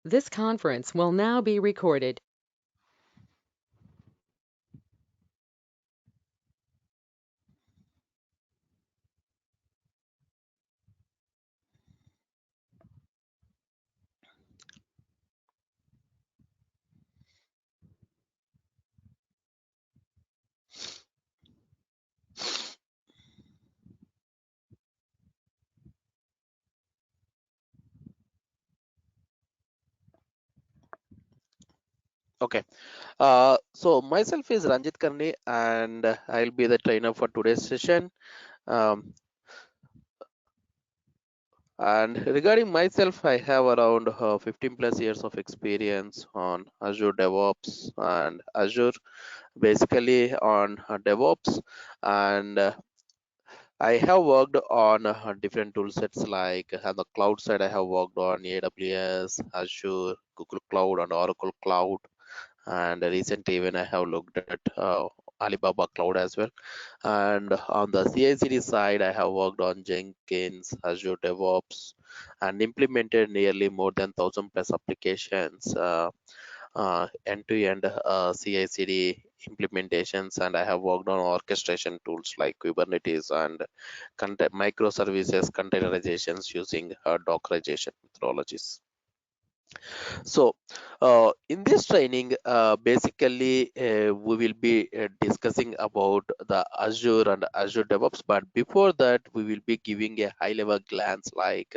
This conference will now be recorded. Okay. So myself is Ranjit Karni, and I'll be the trainer for today's session. Um, and regarding myself, I have around 15 plus years of experience on Azure DevOps and Azure, basically on DevOps. And I have worked on different tool sets like on the cloud side, I have worked on AWS, Azure, Google Cloud, and Oracle Cloud. And recently even I have looked at Alibaba Cloud as well. And on the CI/CD side, I have worked on Jenkins, Azure DevOps, and implemented nearly more than 1,000 plus applications, end-to-end CI/CD implementations. And I have worked on orchestration tools like Kubernetes and microservices containerizations using Dockerization methodologies. So, in this training, basically, we will be discussing about the Azure and Azure DevOps. But before that, we will be giving a high-level glance, like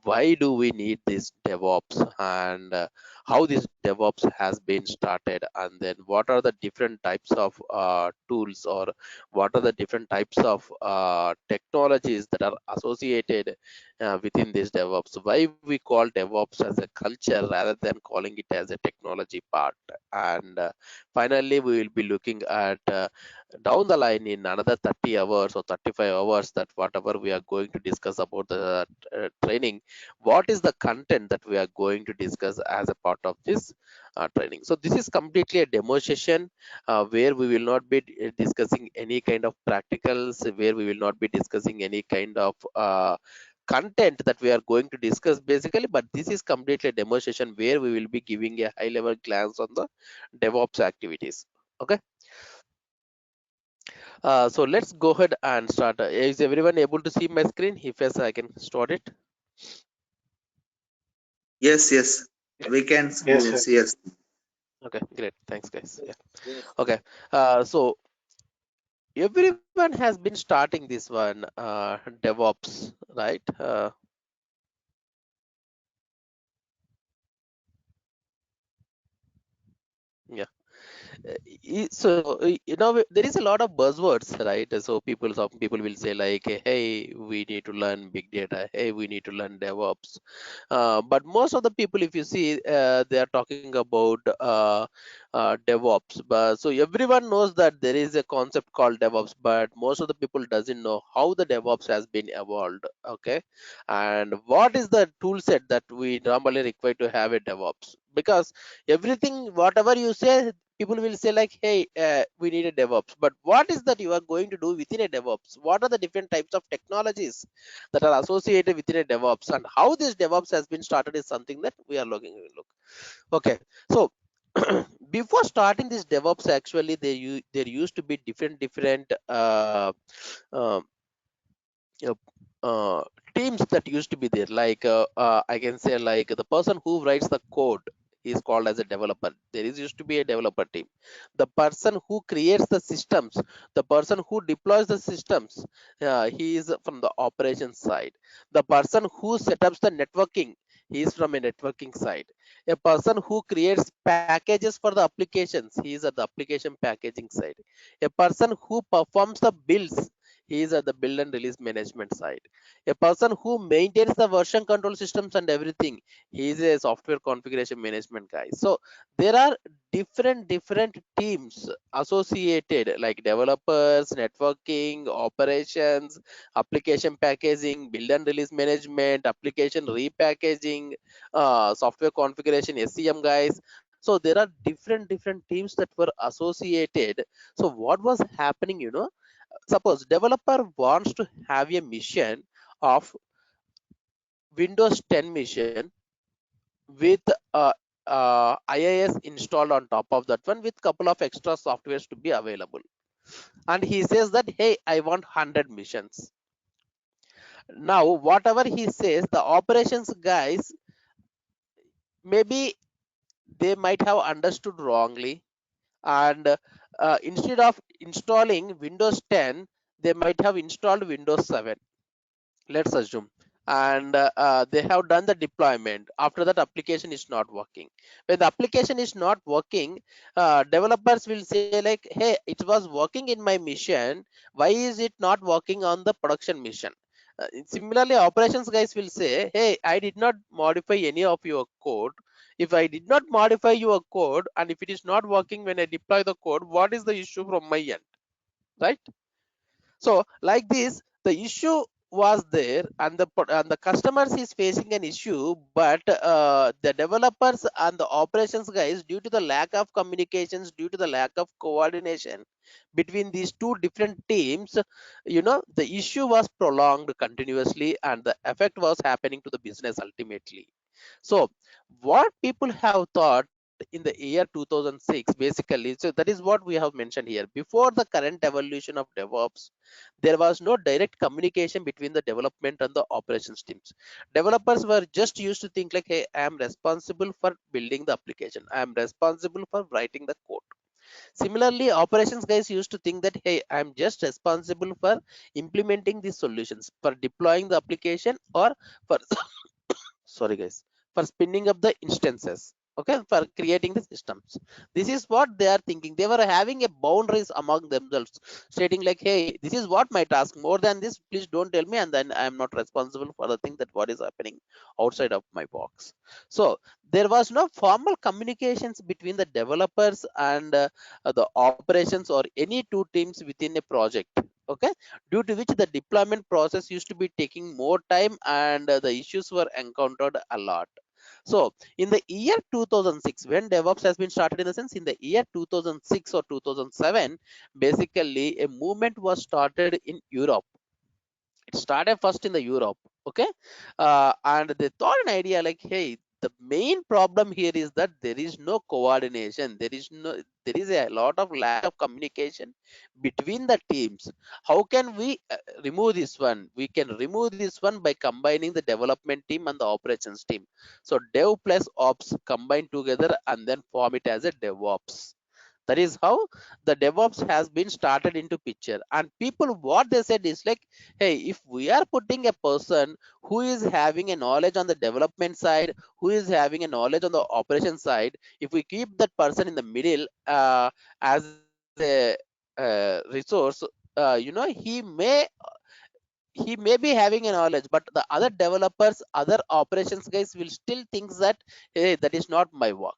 why do we need this DevOps, and how this DevOps has been started, and then what are the different types of tools, or what are the different types of technologies that are associated within this DevOps. Why we call DevOps as a culture rather than calling it as a technology part. And finally, we will be looking at down the line in another 30 hours or 35 hours, that whatever we are going to discuss about the training, what is the content that we are going to discuss as a part of this training. So this is completely a demo session, where we will not be discussing any kind of practicals, where we will not be discussing any kind of content that we are going to discuss basically. But this is completely a demo session where we will be giving a high level glance on the DevOps activities. Okay. So let's go ahead and start. Is everyone able to see my screen? If yes, I can start it. Yes, yes, we can Yes, sir. see us. Okay, great. Thanks, guys. Yeah. Okay. So everyone has been starting this one, DevOps, right? Yeah. So there is a lot of buzzwords, right? So some people will say like, hey, we need to learn big data, hey, we need to learn DevOps. But most of the people, if you see, they are talking about DevOps. But so everyone knows that there is a concept called DevOps, but most of the people doesn't know how the DevOps has been evolved. Okay. And what is the tool set that we normally require to have a DevOps? Because everything whatever you say, people will say like, hey, we need a DevOps. But what is that you are going to do within a DevOps? What are the different types of technologies that are associated within a DevOps, and how this DevOps has been started is something that we are looking look. Okay. So before starting this DevOps, actually there used to be different uh, uh, uh, teams that used to be there. Like I can say like the person who writes the code is called as a developer. There is used to be a developer team. The person who creates the systems, the person who deploys the systems, he is from the operations side. The person who sets up the networking, he is from a networking side. A person who creates packages for the applications, he is at the application packaging side. A person who performs the builds, he is at the build and release management side. A person who maintains the version control systems and everything, he is a software configuration management guy. So there are different teams associated, like developers, networking, operations, application packaging, build and release management, application repackaging, software configuration, SCM guys. So there are different teams that were associated. So what was happening, suppose developer wants to have a mission of Windows 10 mission with IIS installed on top of that one with couple of extra softwares to be available. And he says that, hey, I want 100 missions. Now, whatever he says, the operations guys, maybe they might have understood wrongly, and instead of installing Windows 10, they might have installed Windows 7, let's assume. And they have done the deployment. After that, application is not working. When the application is not working, developers will say like, hey, it was working in my mission, why is it not working on the production mission? Similarly, operations guys will say, hey, I did not modify any of your code. If I did not modify your code, and if it is not working when I deploy the code, what is the issue from my end, right? So like this, the issue was there, and the customers is facing an issue, but the developers and the operations guys, due to the lack of communications, due to the lack of coordination between these two different teams, the issue was prolonged continuously, and the effect was happening to the business ultimately. So what people have thought in the year 2006, basically, so that is what we have mentioned here. Before the current evolution of DevOps, there was no direct communication between the development and the operations teams. Developers were just used to think like, hey, I am responsible for building the application, I am responsible for writing the code. Similarly, operations guys used to think that, hey, I'm just responsible for implementing these solutions, for deploying the application, or for sorry guys, for spinning up the instances, okay, for creating the systems. This is what they are thinking. They were having a boundaries among themselves, stating like, hey, this is what my task, more than this please don't tell me, and then I am not responsible for the thing that what is happening outside of my box. So there was no formal communications between the developers and the operations or any two teams within a project, okay, due to which the deployment process used to be taking more time, and the issues were encountered a lot. So in the year 2006, when DevOps has been started, in the sense in the year 2006 or 2007, basically a movement was started in Europe. It started first in the Europe, okay, and they thought an idea like, hey, the main problem here is that there is no coordination, there is a lot of lack of communication between the teams. How can we remove this one? We can remove this one by combining the development team and the operations team. So dev plus ops combine together and then form it as a DevOps. That is how the DevOps has been started into picture. And people, what they said is like, hey, if we are putting a person who is having a knowledge on the development side, who is having a knowledge on the operation side, if we keep that person in the middle as a resource, he may be having a knowledge, but the other developers, other operations guys will still think that, hey, that is not my work,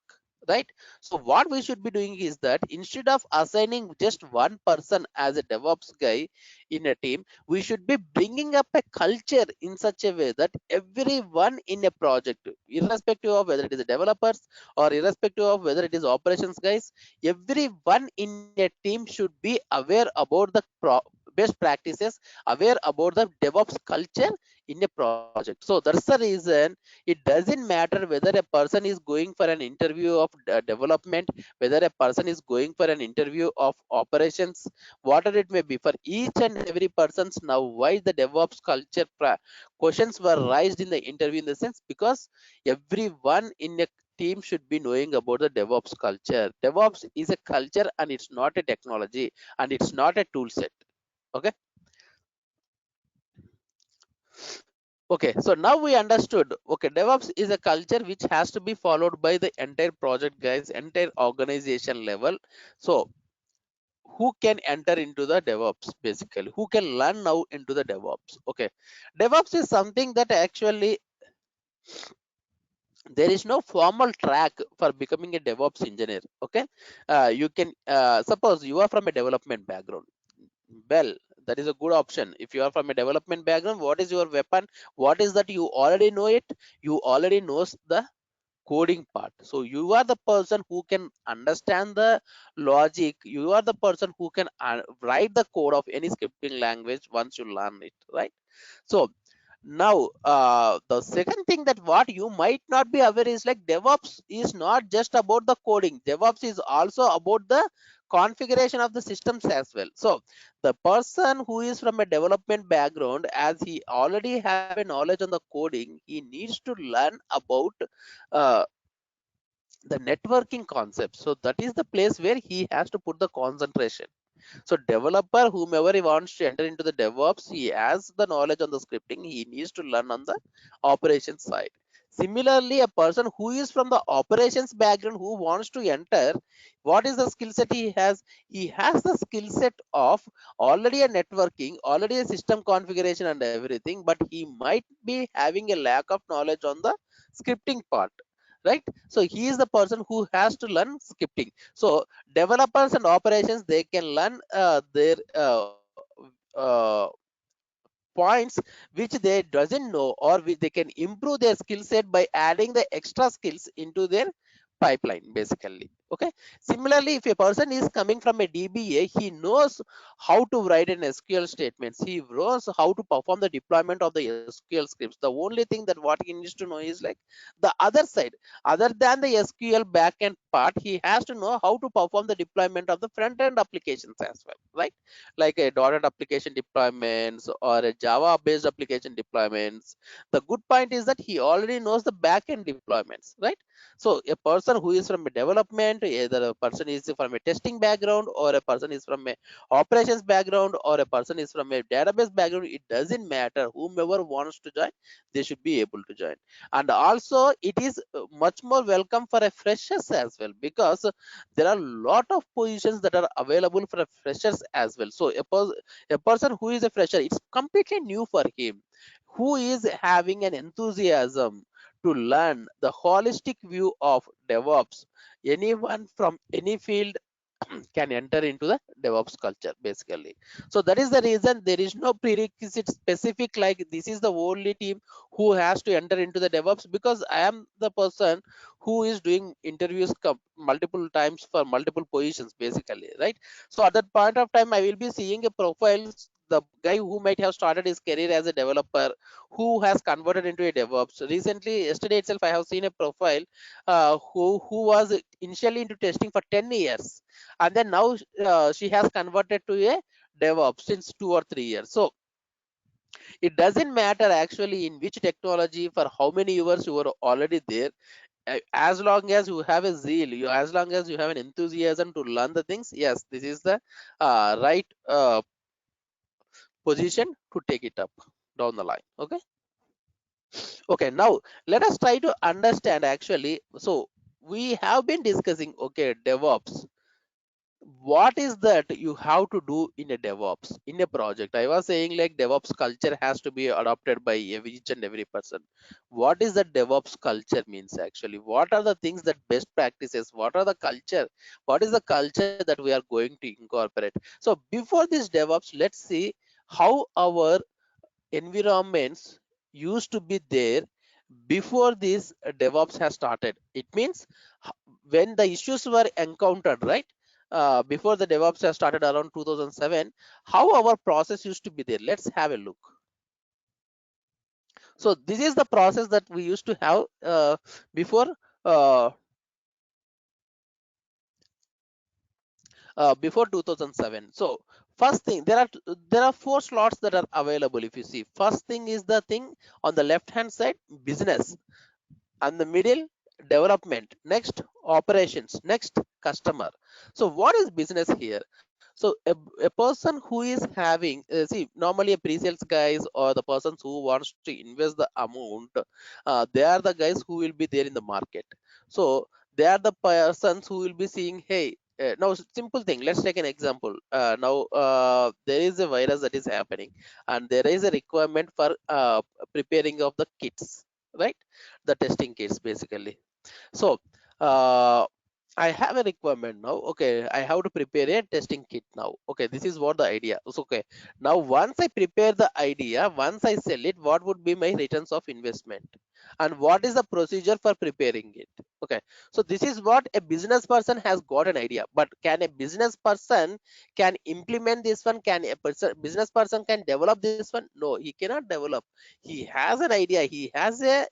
right? So what we should be doing is that instead of assigning just one person as a DevOps guy in a team, we should be bringing up a culture in such a way that everyone in a project, irrespective of whether it is a developers or irrespective of whether it is operations guys, everyone in a team should be aware about the best practices, aware about the DevOps culture in a project. So that's the reason it doesn't matter whether a person is going for an interview of development, whether a person is going for an interview of operations, whatever it may be. For each and every person's now, why the DevOps culture questions were raised in the interview, in the sense because everyone in a team should be knowing about the DevOps culture. DevOps is a culture and it's not a technology, and it's not a tool set. Okay. Okay, so now we understood. Okay, DevOps is a culture which has to be followed by the entire project guys, entire organization level. So who can enter into the DevOps basically? Who can learn now into the DevOps? Okay, DevOps is something that actually there is no formal track for becoming a DevOps engineer. Okay, you can suppose you are from a development background. Well, that is a good option. If you are from a development background, what is your weapon? What is that? You already know it. You already knows the coding part. So you are the person who can understand the logic. You are the person who can write the code of any scripting language once you learn it, right? So Now, the second thing that what you might not be aware is like DevOps is not just about the coding. DevOps is also about the configuration of the systems as well. So the person who is from a development background, as he already have a knowledge on the coding, he needs to learn about uh, the networking concept. So that is the place where he has to put the concentration. So developer, whomever he wants to enter into the DevOps, he has the knowledge on the scripting. He needs to learn on the operations side. Similarly, a person who is from the operations background who wants to enter, what is the skill set he has? He has the skill set of already a networking, already a system configuration and everything, but he might be having a lack of knowledge on the scripting part, right? So he is the person who has to learn scripting. So developers and operations, they can learn their uh, points which they doesn't know, or which they can improve their skill set by adding the extra skills into their pipeline basically. Okay, similarly, if a person is coming from a DBA, he knows how to write an SQL statements, he knows how to perform the deployment of the SQL scripts. The only thing that what he needs to know is like the other side, other than the SQL backend part, he has to know how to perform the deployment of the front end applications as well, right? Like a .NET application deployments or a Java based application deployments. The good point is that he already knows the backend deployments, right? So a person who is from a development, either a person is from a testing background, or a person is from a operations background, or a person is from a database background, it doesn't matter. Whomever wants to join, they should be able to join. And also it is much more welcome for a freshers as well, because there are a lot of positions that are available for freshers as well. So a person who is a fresher, it's completely new for him, who is having an enthusiasm to learn the holistic view of DevOps. Anyone from any field can enter into the DevOps culture basically. So that is the reason there is no prerequisite specific like this is the only team who has to enter into the DevOps, because I am the person who is doing interviews multiple times for multiple positions basically, right? So at that point of time, I will be seeing a profiles, the guy who might have started his career as a developer, who has converted into a DevOps. Recently, yesterday itself, I have seen a profile who was initially into testing for 10 years, and then now she has converted to a DevOps since 2 or 3 years. So it doesn't matter actually in which technology for how many years you were already there. As long as you have a zeal, as long as you have an enthusiasm to learn the things, yes, this is the right position to take it up down the line. Okay. Okay, now let us try to understand actually. So we have been discussing, okay, DevOps, what is that you have to do in a DevOps in a project. I was saying like DevOps culture has to be adopted by each and every person. What is the DevOps culture means actually? What are the things that best practices? What are the culture? What is the culture that we are going to incorporate? So before this DevOps, let's see how our environments used to be there before this DevOps has started. It means when the issues were encountered, right? Before the DevOps has started around 2007, how our process used to be there. Let's have a look. So this is the process that we used to have before uh, before 2007. So first thing, there are four slots that are available. If you see, first thing is the thing on the left hand side, business, and the middle, development, next operations, next customer. So what is business here? So a person who is having see, normally a pre-sales guys or the persons who wants to invest the amount, they are the guys who will be there in the market. So they are the persons who will be seeing, hey, now simple thing, let's take an example. Now there is a virus that is happening, and there is a requirement for preparing of the kits, right? The testing kits basically. So uh, I have a requirement now. Okay, I have to prepare a testing kit now. Okay, this is what the idea is. Okay, now once I prepare the idea, once I sell it, what would be my returns of investment, and what is the procedure for preparing it? Okay, so this is what a business person has got an idea. But can a business person can implement this one? Can a business person can develop this one? No, he cannot develop. He has an idea. He has a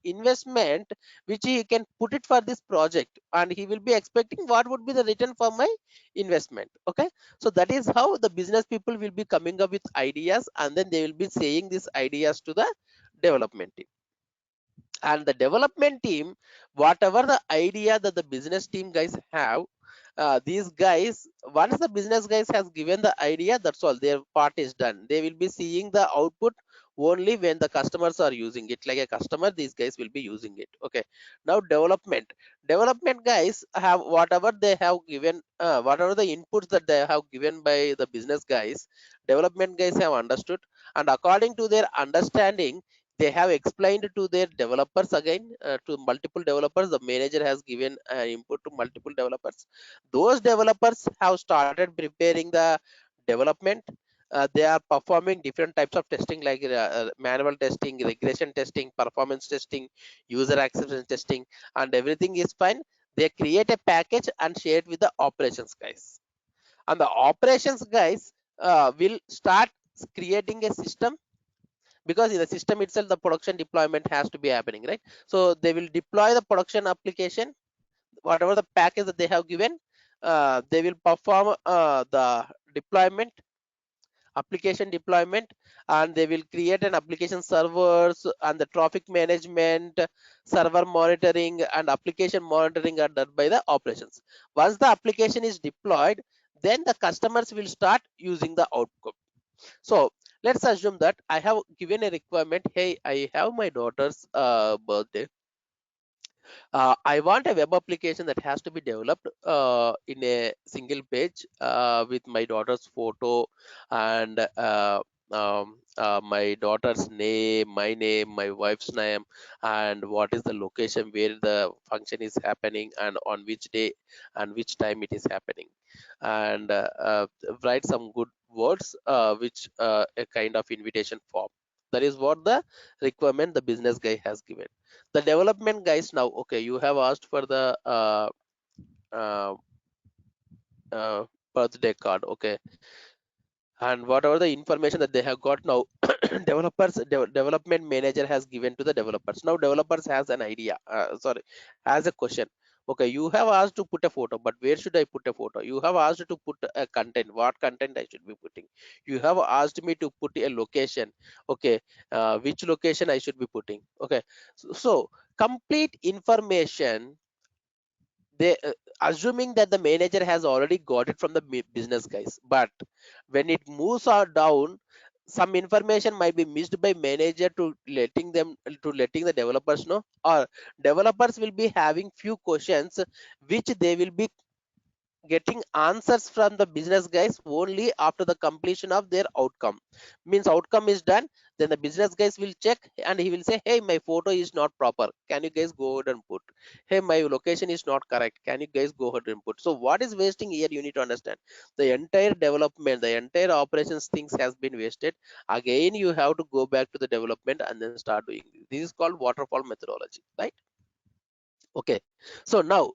investment which he can put it for this project, and he will be expecting what would be the return for my investment. Okay, so that is how the business people will be coming up with ideas, and then they will be saying these ideas to the development team. And the development team, whatever the idea that the business team guys have, these guys, once the business guys has given the idea, that's all, their part is done. They will be seeing the output only when the customers are using it. Like a customer, these guys will be using it. Okay, now development guys have whatever they have given, whatever the inputs that they have given by the business guys, development guys have understood, and according to their understanding, they have explained to their developers again, to multiple developers. The manager has given input to multiple developers. Those developers have started preparing the development. They are performing different types of testing, like manual testing, regression testing, performance testing, user acceptance testing, and everything is fine. They create a package and share it with the operations guys, and the operations guys will start creating a system, because in the system itself the production deployment has to be happening, right? So they will deploy the production application, whatever the package that they have given. They will perform the deployment, application deployment, and they will create an application servers, and the traffic management, server monitoring, and application monitoring are done by the operations. Once the application is deployed, then the customers will start using the outcome. So let's assume that I have given a requirement. Hey, I have my daughter's birthday. I want a web application that has to be developed in a single page, with my daughter's photo, and my daughter's name, my name, my wife's name, and what is the location where the function is happening, and on which day and which time it is happening, and write some good words, which a kind of invitation form. That is what the requirement the business guy has given. The development guys now, okay, you have asked for the uh, birthday card. Okay, and whatever the information that they have got now, development manager has given to the developers. Now developers has an idea, sorry, has a question. Okay, you have asked to put a photo, but where should I put a photo? You have asked to put a content, what content I should be putting? You have asked me to put a location. Okay, which location I should be putting? Okay, so complete information, they assuming that the manager has already got it from the business guys, but when it moves on down, some information might be missed by manager to letting the developers know, or developers will be having few questions which they will be getting answers from the business guys only after the completion of their outcome. Means outcome is done, then the business guys will check, and he will say, hey, my photo is not proper, can you guys go ahead and put? Hey, my location is not correct, can you guys go ahead and put? So what is wasting here, you need to understand, the entire development, the entire operations things has been wasted. Again, you have to go back to the development and then start doing this is called waterfall methodology, right? Okay, so now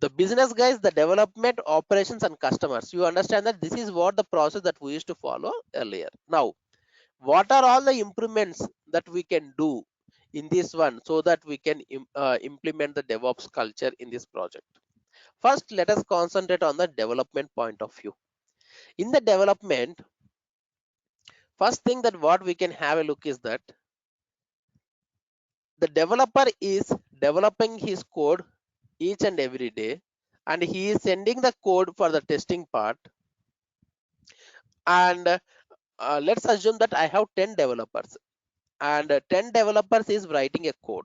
the business guys, the development, operations, and customers, you understand that this is what the process that we used to follow earlier. Now what are all the improvements that we can do in this one, so that we can implement the DevOps culture in this project? First, let us concentrate on the development point of view. In the development, first thing that what we can have a look is that the developer is developing his code each and every day, and he is sending the code for the testing part. And let's assume that I have 10 developers, and 10 developers is writing a code.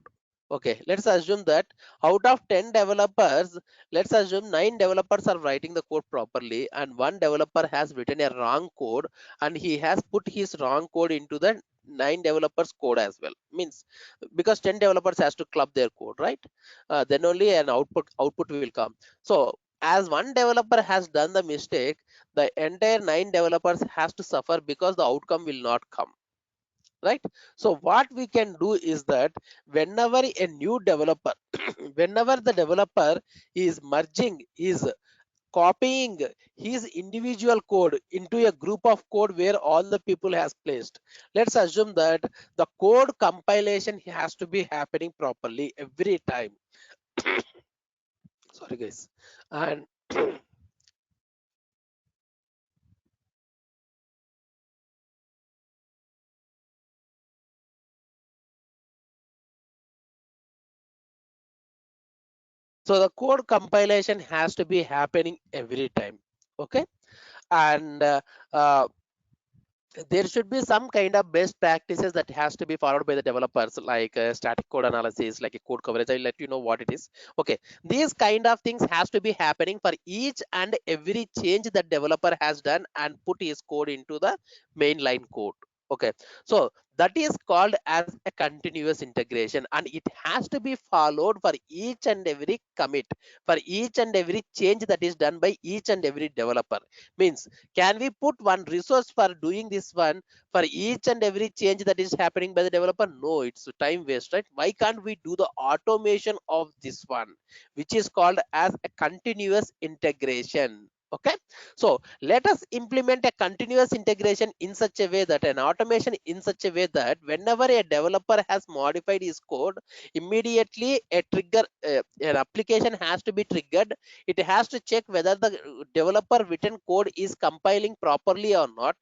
Okay, let's assume that out of 10 developers, let's assume 9 developers are writing the code properly, and one developer has written a wrong code, and he has put his wrong code into the 9 developers code as well, means because 10 developers has to club their code, right? Then only an output will come. So as one developer has done the mistake, the entire 9 developers has to suffer because the outcome will not come, right? So what we can do is that whenever a new developer whenever the developer is merging, is copying his individual code into a group of code where all the people has placed, let's assume that the code compilation has to be happening properly every time. Sorry guys. And so the code compilation has to be happening every time, okay? And uh, there should be some kind of best practices that has to be followed by the developers, like static code analysis, like a code coverage. I'll let you know what it is. Okay, these kind of things has to be happening for each and every change that developer has done and put his code into the mainline code. Okay, so that is called as a continuous integration, and it has to be followed for each and every commit, for each and every change that is done by each and every developer. Means, can we put one resource for doing this one for each and every change that is happening by the developer? No, it's time waste, right? Why can't we do the automation of this one, which is called as a continuous integration? Okay, so let us implement a continuous integration in such a way, that an automation in such a way that whenever a developer has modified his code, immediately a trigger, an application has to be triggered. It has to check whether the developer written code is compiling properly or not.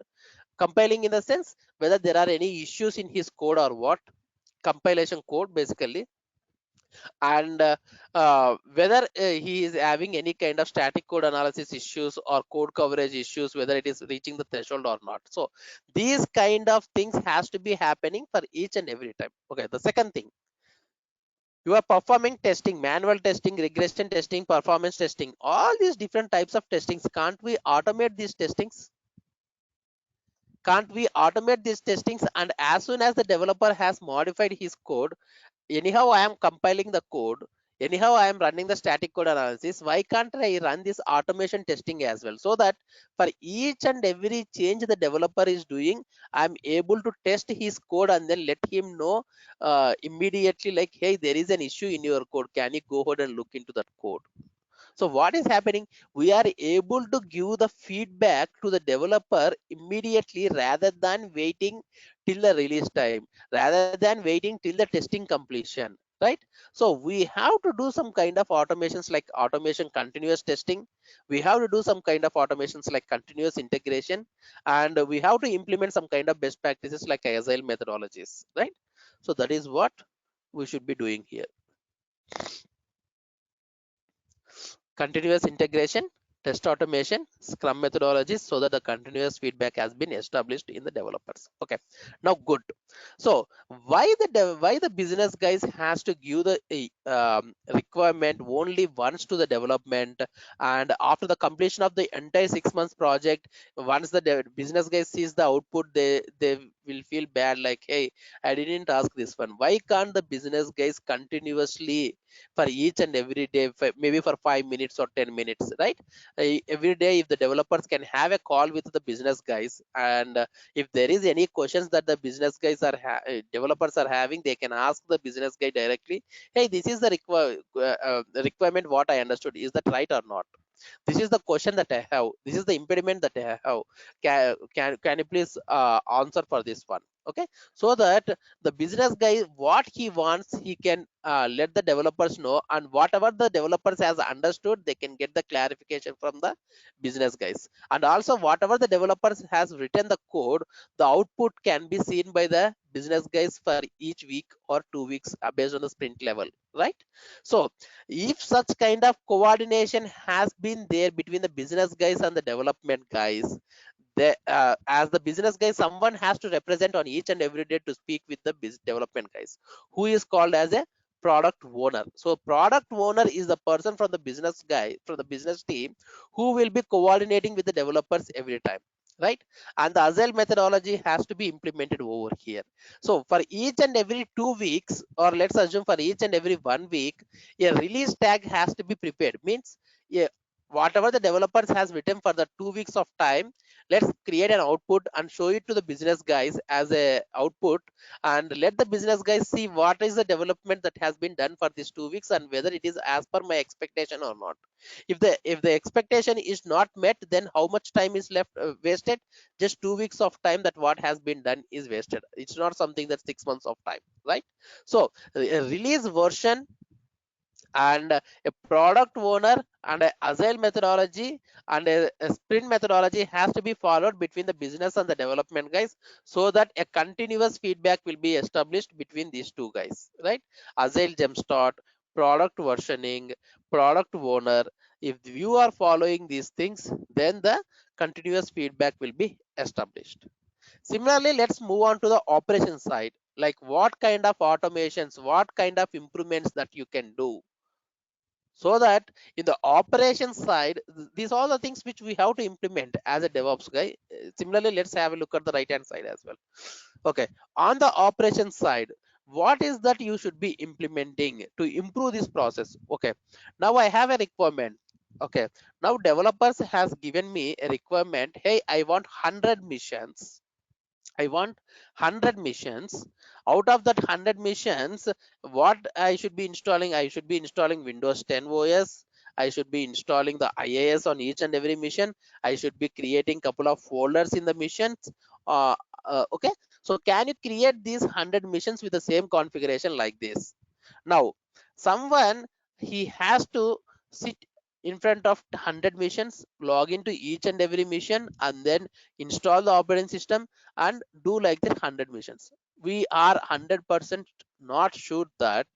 Compiling in the sense whether there are any issues in his code or what, compilation code basically. And whether he is having any kind of static code analysis issues or code coverage issues, whether it is reaching the threshold or not. So these kind of things has to be happening for each and every time. Okay, the second thing, you are performing testing, manual testing, regression testing, performance testing, all these different types of testings. Can't we automate these testings? Can't we automate these testings? And as soon as the developer has modified his code, anyhow I am compiling the code, anyhow I am running the static code analysis, why can't I run this automation testing as well, so that for each and every change the developer is doing, I'm able to test his code and then let him know immediately, like, hey, there is an issue in your code, can you go ahead and look into that code? So what is happening, we are able to give the feedback to the developer immediately rather than waiting till the release time, rather than waiting till the testing completion, right? So we have to do some kind of automations like automation continuous testing, we have to do some kind of automations like continuous integration, and we have to implement some kind of best practices like agile methodologies, right? So that is what we should be doing here. Continuous integration, test automation, scrum methodologies, so that the continuous feedback has been established in the developers. Okay, now good. So why the business guys has to give the requirement only once to the development, and after the completion of the entire 6 months project, once the business guys sees the output, they will feel bad, like, hey, I didn't ask this one. Why can't the business guys continuously for each and every day, maybe for 5 minutes or 10 minutes, right? Every day, if the developers can have a call with the business guys, and if there is any questions that the business guys are developers are having, they can ask the business guy directly, hey, this is the the requirement, what I understood, is that right or not? This is the question that I have, this is the impediment that I have, can you please answer for this one? Okay, so that the business guy, what he wants, he can let the developers know, and whatever the developers has understood, they can get the clarification from the business guys. And also whatever the developers has written the code, the output can be seen by the business guys for each week or 2 weeks, based on the sprint level, right? So if such kind of coordination has been there between the business guys and the development guys, they, as the business guy, someone has to represent on each and every day to speak with the development guys, who is called as a product owner. So product owner is the person from the business guy, from the business team, who will be coordinating with the developers every time. right? And the agile methodology has to be implemented over here. So for each and every 2 weeks, or let's assume for each and every 1 week, a release tag has to be prepared. Means, yeah, whatever the developers has written for the 2 weeks of time, let's create an output and show it to the business guys as a output, and let the business guys see what is the development that has been done for these 2 weeks and whether it is as per my expectation or not. If the expectation is not met, then how much time is left wasted? Just 2 weeks of time, that what has been done is wasted. It's not something that's 6 months of time, right? So a release version and a product owner and a agile methodology and a sprint methodology has to be followed between the business and the development guys, so that a continuous feedback will be established between these two guys, right? Agile jumpstart, product versioning, product owner. If you are following these things, then the continuous feedback will be established. Similarly, let's move on to the operation side, like what kind of automations, what kind of improvements that you can do, so that in the operation side, these are the things which we have to implement as a DevOps guy. Similarly, let's have a look at the right hand side as well. Okay, on the operation side, what is that you should be implementing to improve this process? Okay, now I have a requirement. Okay, now developers has given me a requirement. Hey, I want 100 missions. I want 100 missions. Out of that 100 missions, what I should be installing? I should be installing Windows 10 OS. I should be installing the IIS on each and every mission. I should be creating couple of folders in the missions. Uh, okay, so can you create these 100 missions with the same configuration like this? Now, someone, he has to sit in front of 100 missions, log into each and every mission, and then install the operating system and do like that 100 missions. We are 100% not sure that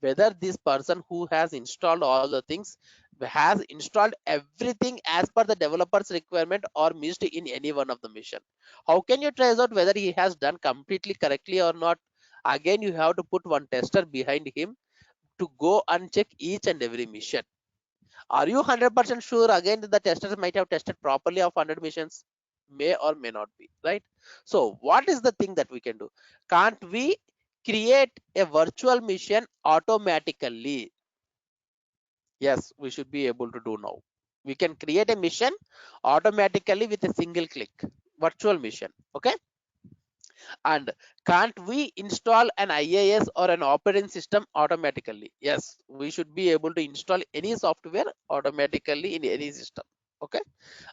whether this person who has installed all the things has installed everything as per the developer's requirement or missed in any one of the mission. How can you trace out whether he has done completely correctly or not? Again, you have to put one tester behind him to go and check each and every mission. Are you 100% sure? Again, the testers might have tested properly of 100 missions, may or may not be, right? So what is the thing that we can do? Can't we create a virtual mission automatically? Yes, we should be able to do now. We can create a mission automatically with a single click, virtual mission. Okay, and can't we install an IIS or an operating system automatically? Yes, we should be able to install any software automatically in any system. Okay,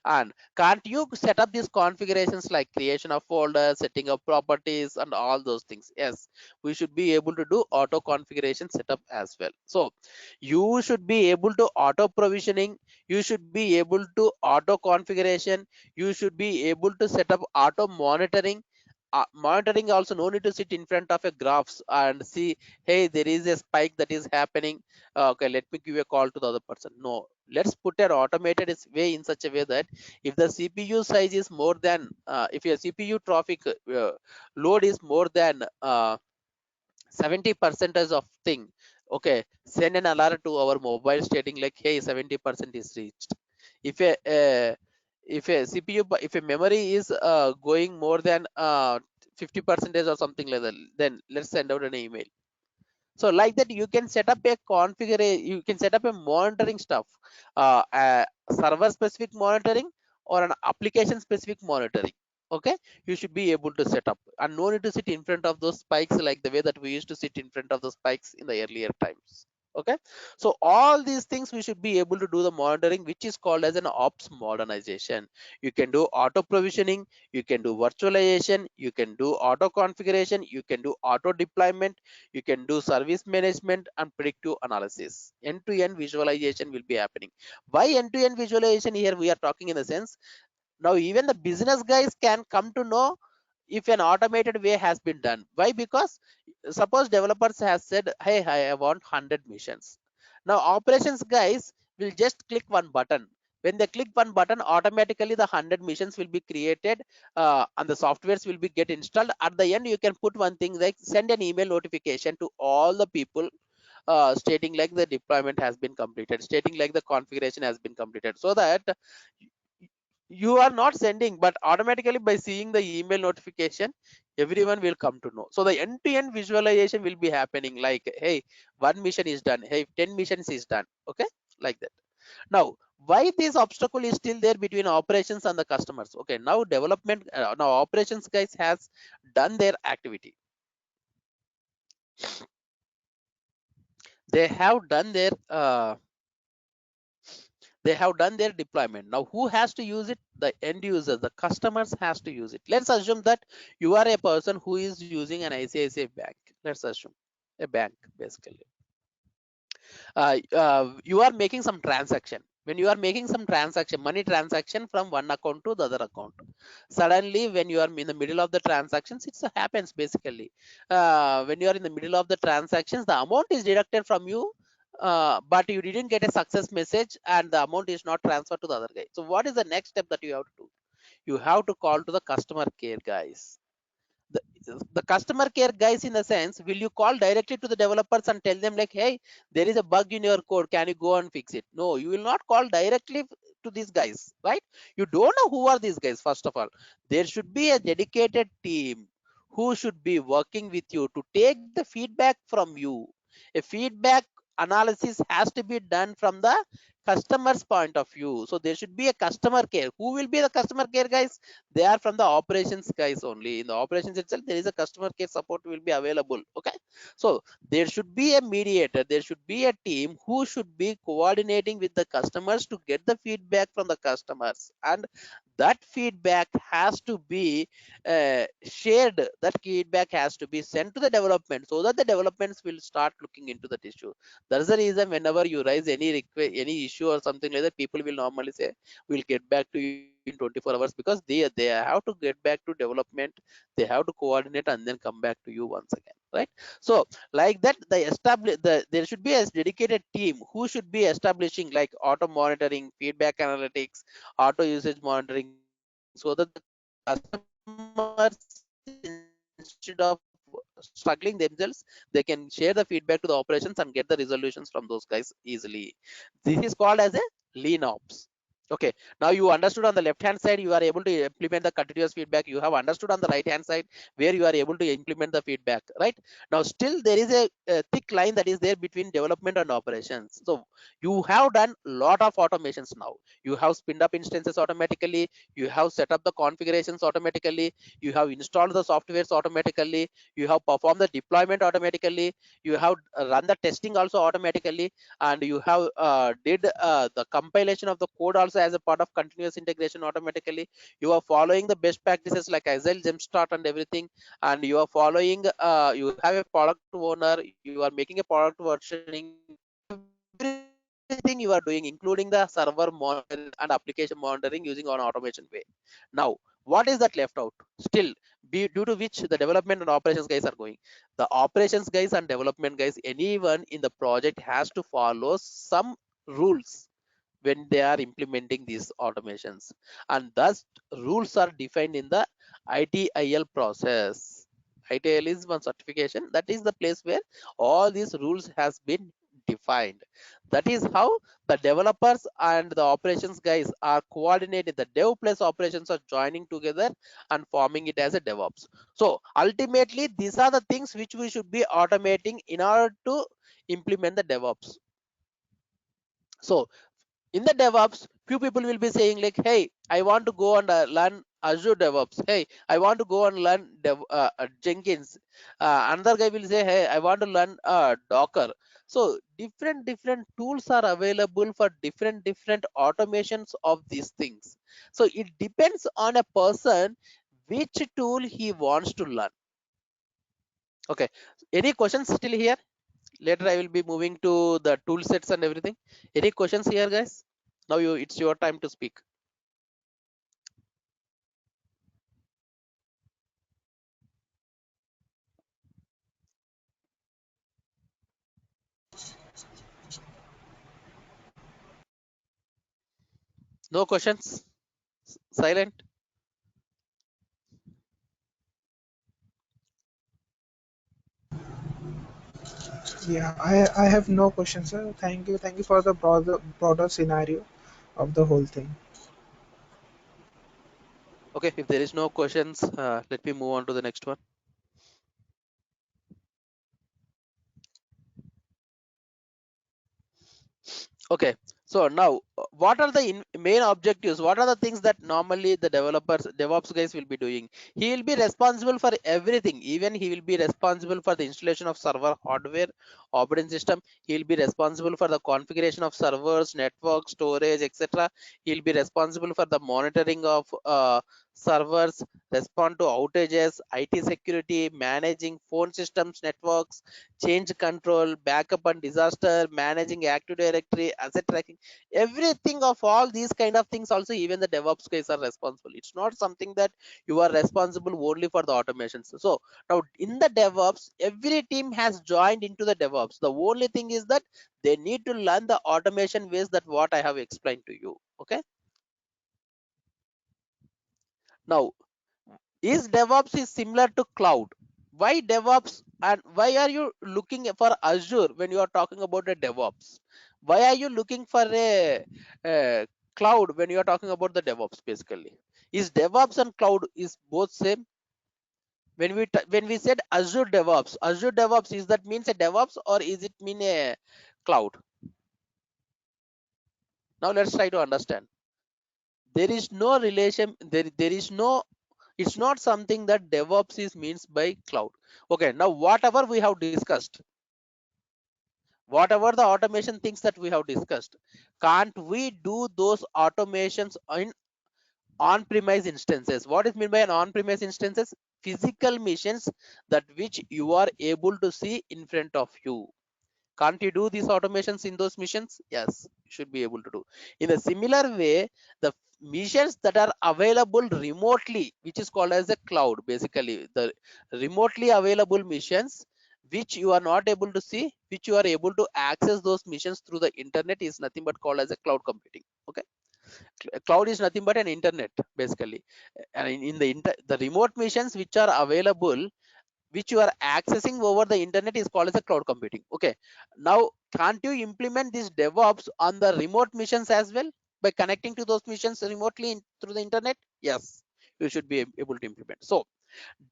and can't you set up these configurations like creation of folders, setting up properties, and all those things? Yes, we should be able to do auto configuration setup as well. So you should be able to auto provisioning, you should be able to auto configuration, you should be able to set up auto monitoring. Monitoring also, no need to sit in front of a graphs and see, hey, there is a spike that is happening. Okay, let me give a call to the other person. No, let's put an automated way in such a way that if the CPU size is more than if your CPU traffic load is more than 70 percentage of thing, okay, send an alert to our mobile stating like, hey, 70% is reached. If a if a CPU if a memory is going more than 50 percentage or something like that, then let's send out an email. So like that, you can set up a configuration, you can set up a monitoring stuff, a server specific monitoring or an application specific monitoring. Okay, you should be able to set up and no need to sit in front of those spikes like the way that we used to sit in front of the spikes in the earlier times. Okay, so all these things we should be able to do the monitoring, which is called as an ops modernization. You can do auto provisioning, you can do virtualization, you can do auto configuration, you can do auto deployment, you can do service management and predictive analysis. End-to-end visualization will be happening. Why end-to-end visualization here we are talking? In the sense, now even the business guys can come to know if an automated way has been done. Why? Because suppose developers has said, hey, I want 100 missions. Now operations guys will just click one button. When they click one button, automatically the 100 missions will be created, and the softwares will be get installed. At the end, you can put one thing like send an email notification to all the people, stating like the deployment has been completed, stating like the configuration has been completed, so that you are not sending, but automatically by seeing the email notification, everyone will come to know. So the end-to-end visualization will be happening like, hey, one mission is done, hey, 10 missions is done. Okay, like that. Now, why this obstacle is still there between operations and the customers? Okay, now development, now operations guys has done their activity. They have done their deployment. Now who has to use it? The end user, the customers has to use it. Let's assume that you are a person who is using an ICICI bank. Let's assume a bank basically. You are making some transaction. When you are making some transaction, money transaction from one account to the other account, suddenly when you are in the middle of the transactions, it happens basically. When you are in the middle of the transactions, the amount is deducted from you, but you didn't get a success message and the amount is not transferred to the other guy. So what is the next step that you have to do? You have to call to the customer care guys. The customer care guys, in the sense, will you call directly to the developers and tell them like, hey, there is a bug in your code, can you go and fix it? No, you will not call directly to these guys, right? You don't know who are these guys. First of all, there should be a dedicated team who should be working with you to take the feedback from you. A feedback analysis has to be done from the customer's point of view. So there should be a customer care. Who will be the customer care guys? They are from the operations guys only. In the operations itself, there is a customer care support will be available. Okay, so there should be a mediator, there should be a team who should be coordinating with the customers to get the feedback from the customers, and that feedback has to be shared. That feedback has to be sent to the development so that the developments will start looking into that issue. That's the reason whenever you raise any request, any issue or something like that, people will normally say we'll get back to you in 24 hours, because they have to get back to development, they have to coordinate and then come back to you once again, right? So like that, there should be a dedicated team who should be establishing like auto monitoring, feedback analytics, auto usage monitoring, so that the customers, instead of struggling themselves, they can share the feedback to the operations and get the resolutions from those guys easily. This is called as a lean ops. Okay, now you understood on the left hand side, you are able to implement the continuous feedback. You have understood on the right hand side where you are able to implement the feedback, right? Now still there is a thick line that is there between development and operations. So you have done a lot of automations. Now you have spinned up instances automatically, you have set up the configurations automatically, you have installed the softwares automatically, you have performed the deployment automatically, you have run the testing also automatically, and you have did the compilation of the code also as a part of continuous integration automatically. You are following the best practices like Agile, Jumpstart and everything, and you are following, you have a product owner, you are making a product versioning, everything you are doing, including the server monitoring and application monitoring using an automation way. Now what is that left out still, due to which the development and operations guys are going? The operations guys and development guys, anyone in the project has to follow some rules when they are implementing these automations, and thus rules are defined in the ITIL process. ITIL is one certification, that is the place where all these rules has been defined. That is how the developers and the operations guys are coordinated. The dev plus operations are joining together and forming it as a DevOps. So ultimately these are the things which we should be automating in order to implement the DevOps. So in the DevOps, few people will be saying like, hey, I want to go and learn Azure DevOps. Hey, I want to go and learn Jenkins. Another guy will say, hey, I want to learn Docker. So different tools are available for different automations of these things. So it depends on a person which tool he wants to learn. Okay, any questions still here? Later I will be moving to the tool sets and everything. Any questions here guys? Now it's your time to speak. No questions? Silent? Yeah, I have no questions, sir. Thank you for the broader scenario of the whole thing. Okay, if there is no questions, let me move on to the next one. Okay, so now what are the main objectives? What are the things that normally the developers, DevOps guys will be doing? He will be responsible for everything. Even he will be responsible for the installation of server hardware, operating system. He will be responsible for the configuration of servers, network, storage, etc. He will be responsible for the monitoring of servers, respond to outages, IT security, managing phone systems, networks, change control, backup and disaster, managing Active Directory, asset tracking, everything of all these kind of things. Also, even the DevOps guys are responsible. It's not something that you are responsible only for the automations. So now in the DevOps, every team has joined into the DevOps. The only thing is that they need to learn the automation ways that what I have explained to you. Okay. Now, is DevOps is similar to cloud? Why DevOps, and why are you looking for Azure when you are talking about a DevOps? Why are you looking for a cloud when you are talking about the DevOps? Basically, is DevOps and cloud is both same? When we said Azure DevOps, is that means a DevOps or is it mean a cloud? Now let's try to understand. There is no relation. There is no, it's not something that DevOps is means by cloud. Okay, now whatever we have discussed, whatever the automation things that we have discussed, can't we do those automations in on-premise instances? What is meant by an on-premise instances? Physical machines that which you are able to see in front of you. Can't you do these automations in those missions? Yes, you should be able to do. In a similar way, the missions that are available remotely, which is called as a cloud, basically the remotely available missions which you are not able to see, which you are able to access those missions through the internet, is nothing but called as a cloud computing. Okay, cloud is nothing but an internet basically, and in the remote missions which are available, which you are accessing over the internet, is called as a cloud computing. Okay, now can't you implement this DevOps on the remote missions as well by connecting to those missions remotely through the internet? Yes, you should be able to implement. So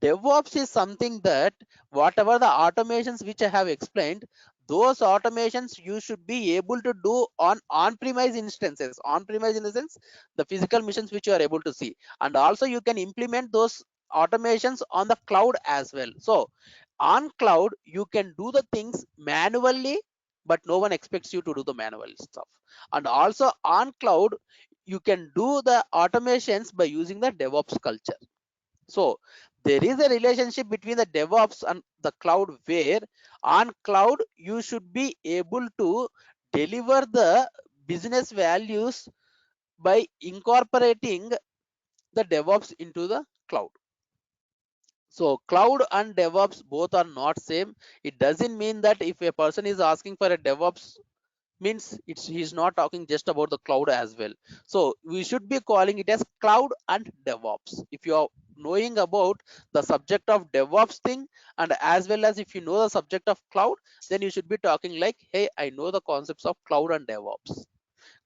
DevOps is something that whatever the automations which I have explained, those automations you should be able to do on on-premise instances. On-premise in the sense, the physical missions which you are able to see, and also you can implement those automations on the cloud as well. So on cloud you can do the things manually, but no one expects you to do the manual stuff. And also on cloud you can do the automations by using the DevOps culture. So there is a relationship between the DevOps and the cloud, where on cloud you should be able to deliver the business values by incorporating the DevOps into the cloud. So cloud and DevOps both are not same. It doesn't mean that if a person is asking for a DevOps, means he's not talking just about the cloud as well. So we should be calling it as cloud and DevOps. If you are knowing about the subject of DevOps thing, and as well as if you know the subject of cloud, then you should be talking like, hey, I know the concepts of cloud and DevOps.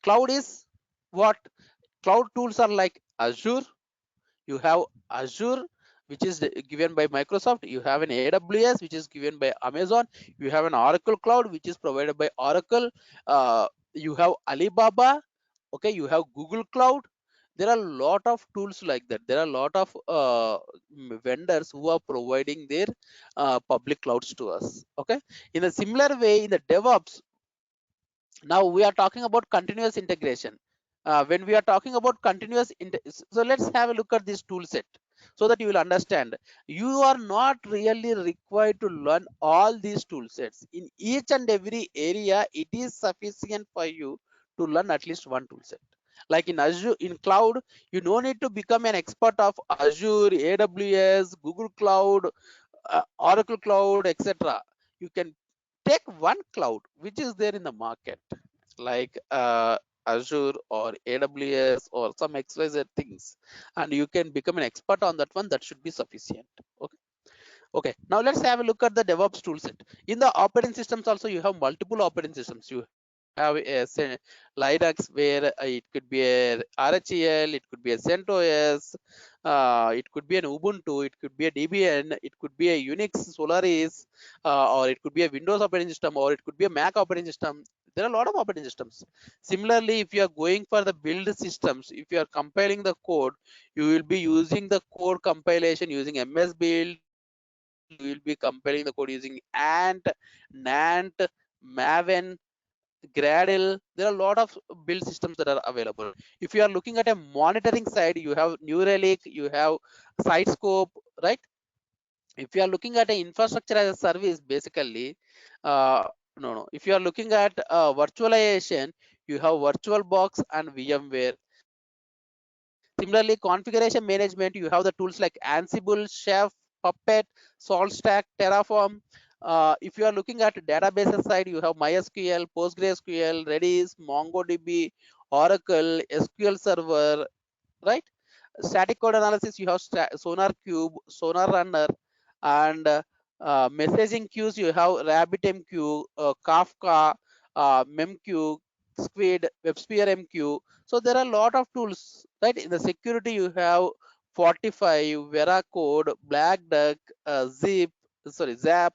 Cloud is what? Cloud tools are like Azure. You have Azure, which is given by Microsoft. You have an AWS, which is given by Amazon. You have an Oracle Cloud, which is provided by Oracle. You have Alibaba. Okay, you have Google Cloud. There are a lot of tools like that. There are a lot of vendors who are providing their public clouds to us. Okay, in a similar way, in the DevOps, now we are talking about continuous integration. When we are talking about so let's have a look at this tool set so that you will understand. You are not really required to learn all these tool sets. In each and every area, it is sufficient for you to learn at least one tool set. Like in Azure, in cloud, you don't need to become an expert of Azure, AWS, Google Cloud, Oracle Cloud, etc. You can take one cloud which is there in the market, like Azure or AWS or some XYZ things, and you can become an expert on that one. That should be sufficient. Okay. Okay. Now let's have a look at the DevOps toolset. In the operating systems also, you have multiple operating systems. You have a Linux where it could be a RHEL, it could be a CentOS, it could be an Ubuntu, it could be a Debian, it could be a Unix Solaris, or it could be a Windows operating system, or it could be a Mac operating system. There are a lot of operating systems. Similarly, if you are going for the build systems, if you are compiling the code, you will be using the code compilation using MS Build. You will be compiling the code using Ant, Nant, Maven, Gradle. There are a lot of build systems that are available. If you are looking at a monitoring side, you have New Relic, you have Sitescope, right? If you are looking at an infrastructure as a service, basically, no. If you are looking at virtualization, you have VirtualBox and VMware. Similarly, configuration management, you have the tools like Ansible, Chef, Puppet, SaltStack, Terraform. If you are looking at databases side, you have MySQL, PostgreSQL, Redis, MongoDB, Oracle, SQL Server, right? Static code analysis, you have SonarQube, Sonar Runner, and messaging queues, you have RabbitMQ, Kafka, MemQ, Squid, WebSphere MQ. So there are a lot of tools, right? In the security, you have Fortify, Veracode, Black Duck, Zap.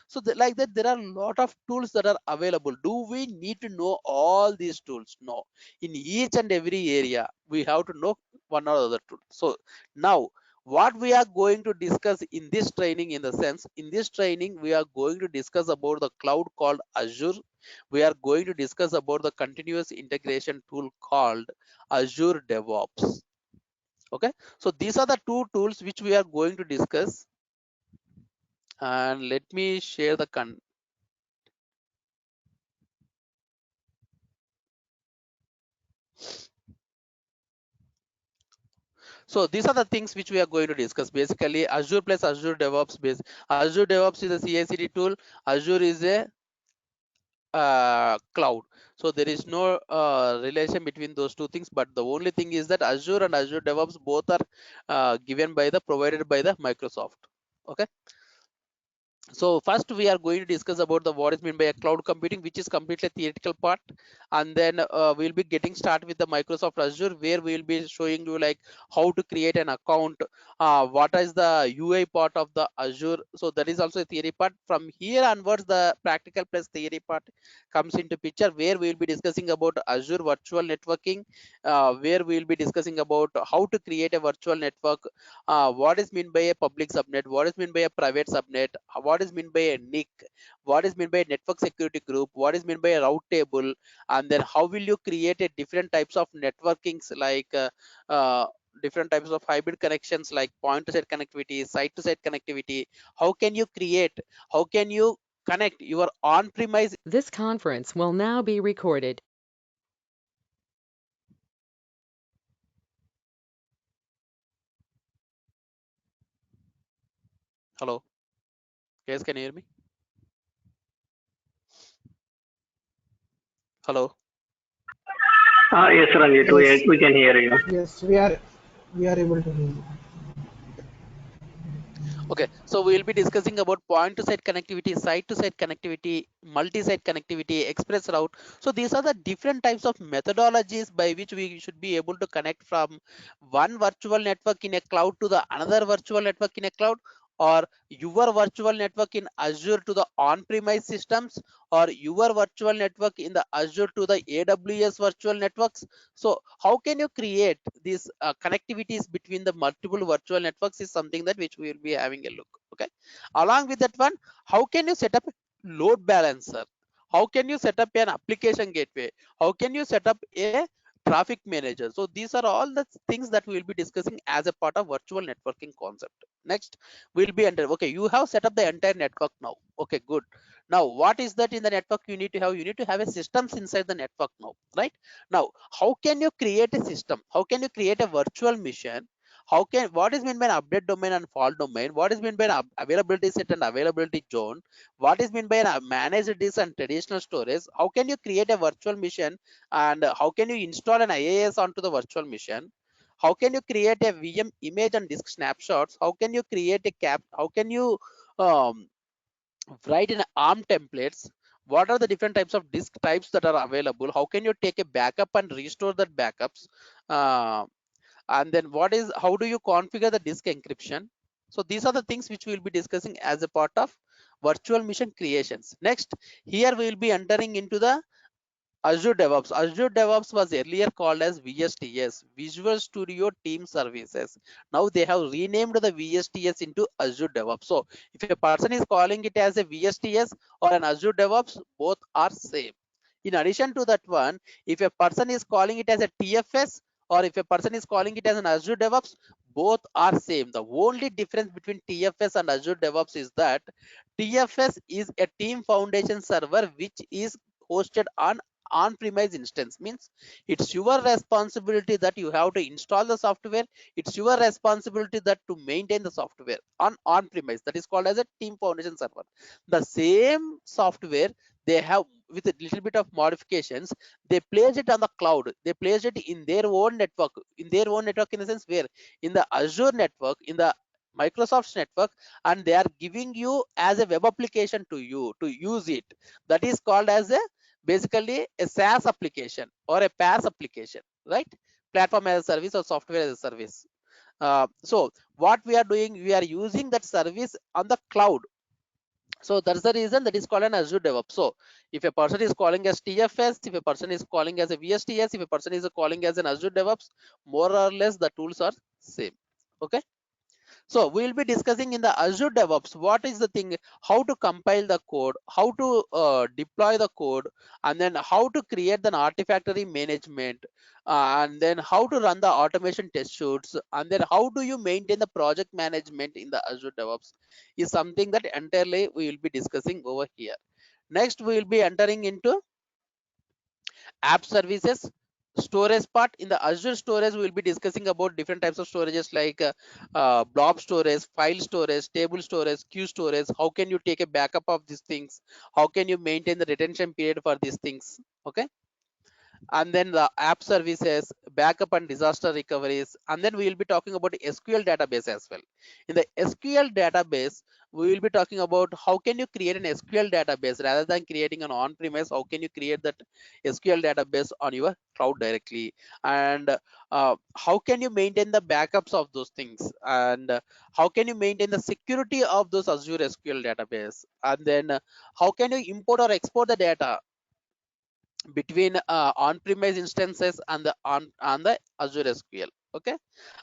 So like that, there are a lot of tools that are available. Do we need to know all these tools? No. In each and every area, we have to know one or other tool. So now what we are going to discuss in this training, in the sense, in this training we are going to discuss about the cloud called Azure. We are going to discuss about the continuous integration tool called Azure DevOps. Okay, so these are the two tools which we are going to discuss, and let me share the so these are the things which we are going to discuss. Basically, Azure plus Azure DevOps base. Azure DevOps is a CI/CD tool. Azure is a cloud. So there is no relation between those two things, but the only thing is that Azure and Azure DevOps both are given by the provided by the Microsoft. Okay, so first we are going to discuss about the what is meant by a cloud computing, which is completely theoretical part, and then we'll be getting started with the Microsoft Azure, where we will be showing you like how to create an account, what is the UI part of the Azure. So that is also a theory part. From here onwards, the practical plus theory part comes into picture, where we will be discussing about Azure virtual networking, where we will be discussing about how to create a virtual network, what is meant by a public subnet, what is meant by a private subnet, what is meant by a NIC, what is meant by a network security group, what is meant by a route table, and then how will you create a different types of networkings, like different types of hybrid connections like point to site connectivity, site to site connectivity. How can you create, how can you connect your on-premise. This conference will now be recorded. Hello, guys, can you hear me? Hello. Yes, Ranjit, Yes. we can hear you. Yes, we are able to hear you. Okay, so we will be discussing about point to site connectivity, site to site connectivity, multi-site connectivity, express route. So these are the different types of methodologies by which we should be able to connect from one virtual network in a cloud to the another virtual network in a cloud, or your virtual network in Azure to the on-premise systems, or your virtual network in the Azure to the AWS virtual networks. So how can you create these connectivities between the multiple virtual networks is something that which we will be having a look. Okay, along with that one, how can you set up a load balancer, how can you set up an application gateway, how can you set up a traffic manager. So these are all the things that we will be discussing as a part of virtual networking concept. Next will be under, okay, you have set up the entire network now. Okay, good. Now what is that in the network you need to have? You need to have a systems inside the network now, right? Now how can you create a system, how can you create a virtual machine, how can, what is meant by an update domain and fault domain, what is meant by an availability set and availability zone, what is meant by an managed disk and traditional storage, how can you create a virtual machine, and how can you install an IaaS onto the virtual machine, how can you create a VM image and disk snapshots, how can you create a cap, how can you um, write in ARM templates, what are the different types of disk types that are available, how can you take a backup and restore that backups, uh, and then how do you configure the disk encryption. So these are the things which we will be discussing as a part of virtual machine creations. Next, here we will be entering into the Azure DevOps. Azure DevOps was earlier called as VSTS, Visual Studio Team Services. Now they have renamed the VSTS into Azure DevOps. So if a person is calling it as a VSTS or an Azure DevOps, both are same. In addition to that one, if a person is calling it as a TFS or if a person is calling it as an Azure DevOps, both are same. The only difference between TFS and Azure DevOps is that TFS is a team foundation server which is hosted on-premise instance, means it's your responsibility that you have to install the software, it's your responsibility that to maintain the software on-premise. That is called as a team foundation server. The same software they have, with a little bit of modifications, they place it on the cloud, they place it in their own network, in the sense where in the Azure network, in the Microsoft's network, and they are giving you as a web application to you to use it. That is called as a basically a SaaS application or a PaaS application, right? Platform as a service or software as a service. So what we are doing, we are using that service on the cloud. So that's the reason that is called an Azure DevOps. So if a person is calling as TFS, if a person is calling as a VSTS, if a person is calling as an Azure DevOps, more or less the tools are same. Okay. So we will be discussing in the Azure DevOps what is the thing, how to compile the code, how to deploy the code, and then how to create the artifactory management, and then how to run the automation test suites, and then how do you maintain the project management in the Azure DevOps is something that entirely we will be discussing over here. Next, we will be entering into app services. Storage part, in the Azure storage we will be discussing about different types of storages like blob storage, file storage, table storage, queue storage. How can you take a backup of these things, how can you maintain the retention period for these things. Okay. And then the app services, backup and disaster recoveries, and then we will be talking about SQL database as well. In the SQL database, we will be talking about how can you create an SQL database rather than creating an on-premise. How can you create that SQL database on your cloud directly, and how can you maintain the backups of those things, and how can you maintain the security of those Azure SQL database, and then how can you import or export the data between on-premise instances and the Azure SQL. Okay.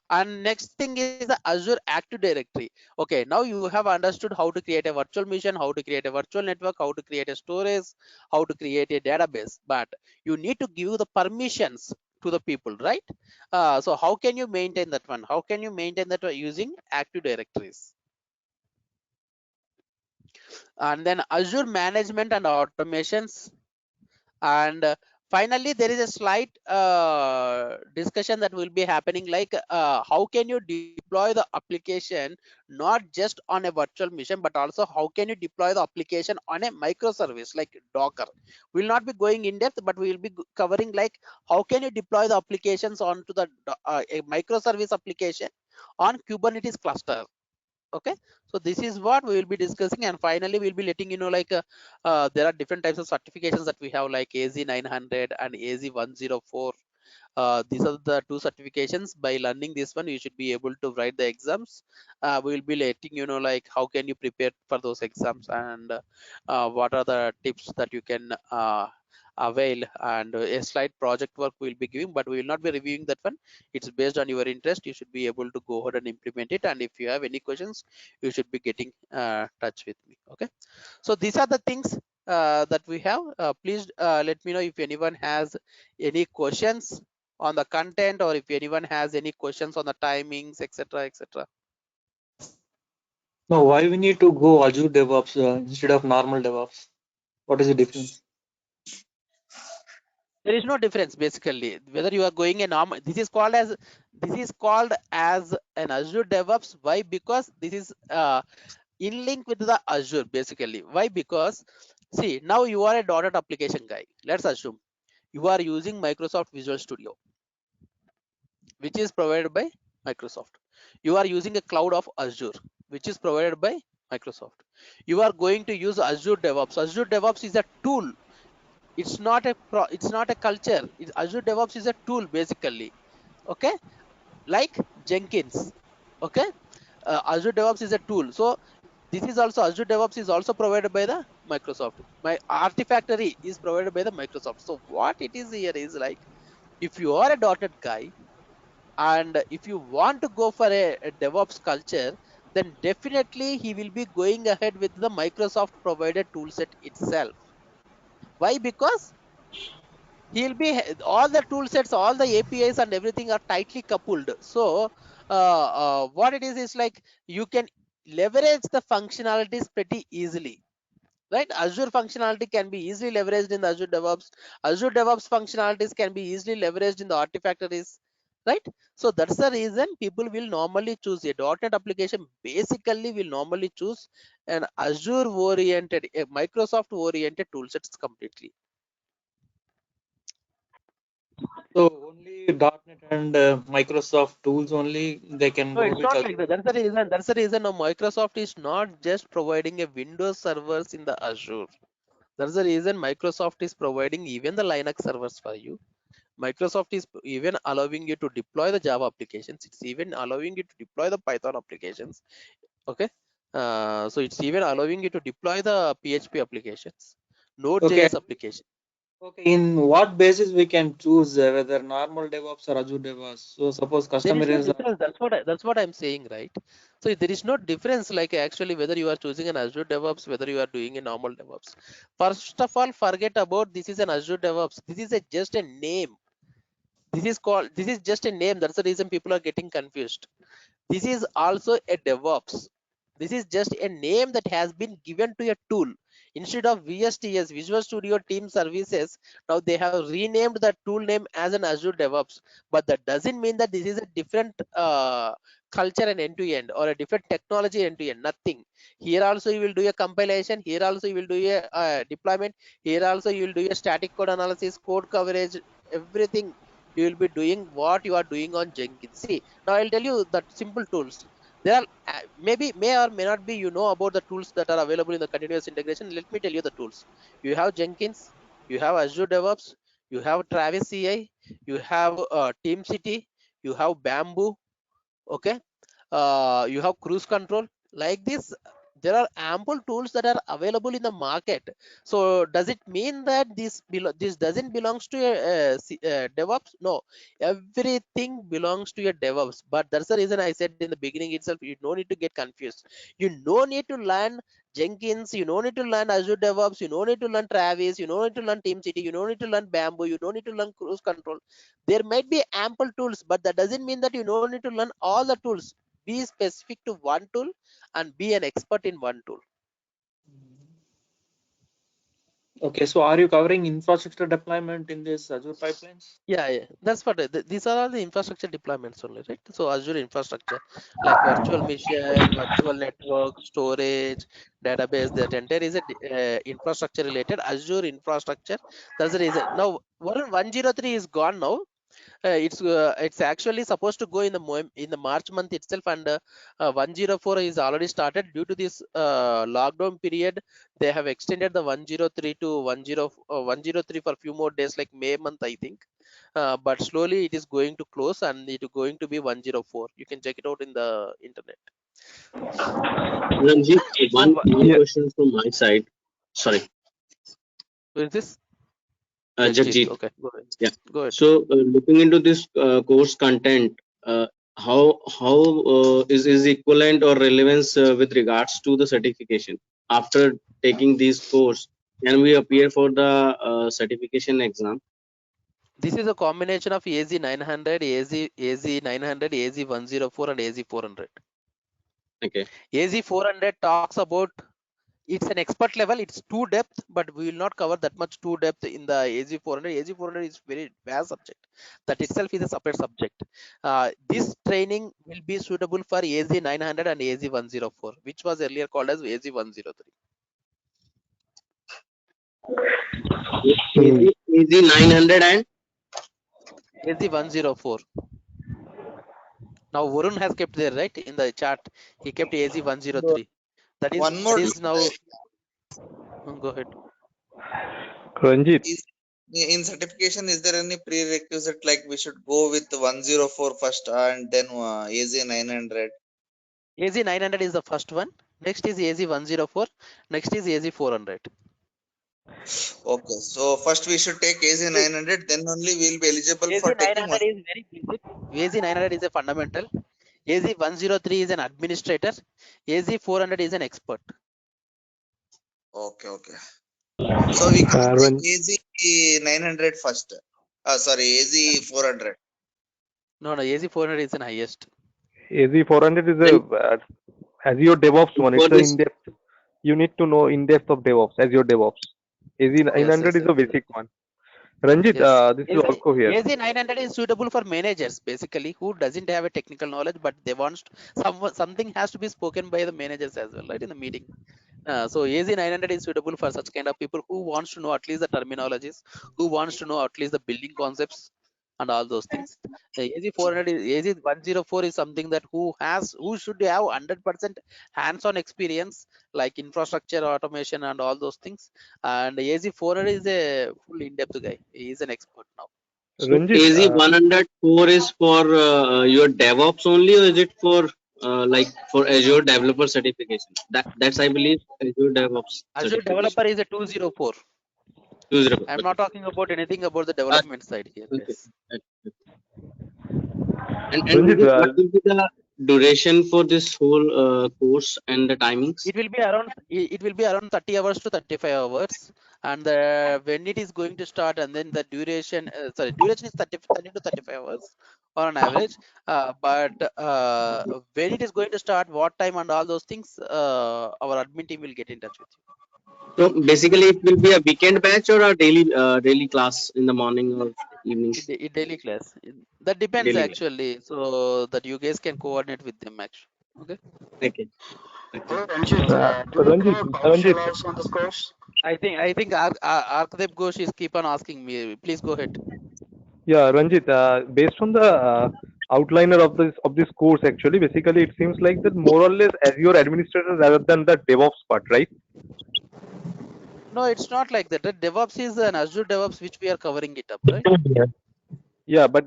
And next thing is the Azure Active Directory. Okay, now you have understood how to create a virtual machine, how to create a virtual network, how to create a storage, how to create a database, but you need to give the permissions to the people, right? So how can you maintain that one? How can you maintain that using Active Directories? And then Azure management and automations. And finally, there is a slight discussion that will be happening, like how can you deploy the application not just on a virtual machine, but also how can you deploy the application on a microservice like Docker. We'll not be going in depth, but we will be covering like how can you deploy the applications onto the a microservice application on Kubernetes cluster. Okay, so this is what we will be discussing, and finally we'll be letting you know like there are different types of certifications that we have, like AZ900 and AZ104. These are the two certifications. By learning this one, you should be able to write the exams. We will be letting you know like how can you prepare for those exams, and what are the tips that you can avail, and a slight project work we will be giving, but we will not be reviewing that one. It's based on your interest. You should be able to go ahead and implement it, and if you have any questions, you should be getting touch with me. Okay, so these are the things that we have. Please let me know if anyone has any questions on the content, or if anyone has any questions on the timings, etc., etc. No, why we need to go Azure DevOps instead of normal DevOps? What is the difference? There is no difference basically whether you are going a normal. This is called as an Azure DevOps. Why? Because this is in link with the Azure basically. Why? Because see, now you are a .NET application guy. Let's assume you are using Microsoft Visual Studio, which is provided by Microsoft. You are using a cloud of Azure, which is provided by Microsoft. You are going to use Azure DevOps. Azure DevOps is a tool. It's not a culture. Azure DevOps is a tool basically. Okay, like Jenkins. Okay, Azure DevOps is a tool. So this is also Azure DevOps is also provided by the Microsoft. My Artifactory is provided by the Microsoft. So what it is here is like, if you are a .NET guy and if you want to go for a DevOps culture, then definitely he will be going ahead with the Microsoft provided toolset itself. Why? Because he'll be all the tool sets, all the APIs and everything are tightly coupled. So what it is like, you can leverage the functionalities pretty easily, right? Azure functionality can be easily leveraged in the Azure DevOps. Azure DevOps functionalities can be easily leveraged in the Artifactories, right? So that's the reason people will normally choose a .NET application. Basically, will normally choose an Azure oriented, a Microsoft oriented tool sets completely. So only .NET and Microsoft tools only they can No, go it's with not Azure. like that. That's the reason. That's the reason now Microsoft is not just providing a Windows servers in the Azure. That's the reason Microsoft is providing even the Linux servers for you. Microsoft is even allowing you to deploy the Java applications. It's even allowing you to deploy the Python applications. Okay. So it's even allowing you to deploy the PHP applications, Okay. Node.js application. Okay. In what basis we can choose whether normal DevOps or Azure DevOps? So suppose There customer is no is difference. That's what I'm saying, right? So there is no difference, like actually whether you are choosing an Azure DevOps, whether you are doing a normal DevOps. First of all, forget about this is an Azure DevOps. This is just a name. This is just a name. That's the reason people are getting confused. This is also a DevOps. This is just a name that has been given to a tool. Instead of VSTS, Visual Studio Team Services, now they have renamed the tool name as an Azure DevOps. But that doesn't mean that this is a different culture and end to end, or a different technology end to end. Nothing. Here also you will do a compilation. Here also you will do a deployment. Here also you will do a static code analysis, code coverage, everything. You will be doing what you are doing on Jenkins. See, now I'll tell you that simple tools. There are maybe may or may not be you know about the tools that are available in the continuous integration. Let me tell you the tools. You have Jenkins, you have Azure DevOps, you have Travis CI, you have TeamCity, you have Bamboo. Okay, you have Cruise Control. Like this, there are ample tools that are available in the market. So does it mean that this doesn't belongs to a DevOps? No, everything belongs to a DevOps. But that's the reason I said in the beginning itself, you no need to get confused. You no need to learn Jenkins, you no need to learn Azure DevOps, you no need to learn Travis, you no need to learn TeamCity, you no need to learn Bamboo, you don't need to learn Cruise Control. There might be ample tools, but that doesn't mean that you no need to learn all the tools. Be specific to one tool and be an expert in one tool. okay. So are you covering infrastructure deployment in this Azure pipelines? Yeah, that's what these are all the infrastructure deployments only, right? So Azure infrastructure, like virtual machine, virtual network, storage, database, that entire is a infrastructure related Azure infrastructure. That's the reason. Now, 103 is gone now. It's actually supposed to go in the March month itself, and 104 is already started. Due to this lockdown period, they have extended the 103 to 103 for a few more days, like May month, I think. But slowly it is going to close, and it is going to be 104. You can check it out in the internet. Ranjit, So one Yeah. question from my side. Sorry, who is this? Jagjit. Jagjit. Okay, go ahead. Yeah. Go ahead. So, looking into this course content, how is equivalent or relevance with regards to the certification? After taking this course, can we appear for the certification exam? This is a combination of AZ 900, AZ 900, AZ 104, and AZ 400. Okay. AZ 400 talks about, it's an expert level, it's too depth, but we will not cover that much too depth in the AZ 400. AZ 400 is very vast subject. That itself is a separate subject. This training will be suitable for AZ 900 and AZ 104, which was earlier called as AZ 103. AZ 900 and AZ 104. Now Varun has kept there, right, in the chat. He kept AZ 103. That is One more that is thing, now. Go ahead. Ranjit, is in certification, is there any prerequisite like we should go with 104 first and then AZ 900? AZ 900 is the first one. Next is AZ 104. Next is AZ 400. Okay, so first we should take AZ 900, then only we will be eligible AZ for taking 900 is very basic. AZ 900 is a fundamental. AZ 103 is an administrator. AZ 400 is an expert. Okay, okay. So we can take Ran- AZ 900 first. Sorry, AZ 400. No, AZ 400 is an highest. AZ400 is Then Azure DevOps one. for It's a this, in-depth. You need to know in-depth of DevOps, Azure DevOps. Yes, AZ900 yes, is a yes. basic one. Ranjit, Yes. this is Orko here. AZ 900 is suitable for managers basically who doesn't have a technical knowledge, but they want something has to be spoken by the managers as well, right, in the meeting. So AZ 900 is suitable for such kind of people who wants to know at least the terminologies, who wants to know at least the building concepts and all those things. AZ 400 is AZ 104 is something that who should have 100% hands-on experience like infrastructure automation and all those things. And AZ 400 is a full in-depth guy. He is an expert now. so Ranjit, AZ 104 is for your DevOps only, or is it for like for Azure Developer Certification? That's I believe Azure DevOps Azure certification. developer is a 204. 204. I'm Okay. not talking about anything about the development side here. Okay. Yes. And Ranjit, what will be the duration for this whole course and the timings? It will be around 30 hours to 35 hours, and when it is going to start, and then the duration duration is 30 to 35 hours on an average, but when it is going to start, what time and all those things, our admin team will get in touch with you. So basically, it will be a weekend batch or a daily class in the morning or evening. Daily class. That depends Daily class. actually, so that you guys can coordinate with them actually. Okay. Okay. Hello, Ranjit. Do you Ranjit, include PowerShell Ranjit. also in this course? I think Arkdev Ghosh is keep on asking me. Please go ahead. Yeah, Ranjit, based on the outliner of this course, actually, basically, it seems like that more or less Azure administrator rather than the DevOps part, right? No, it's not like that. The DevOps is an Azure DevOps which we are covering it up, right? Yeah, but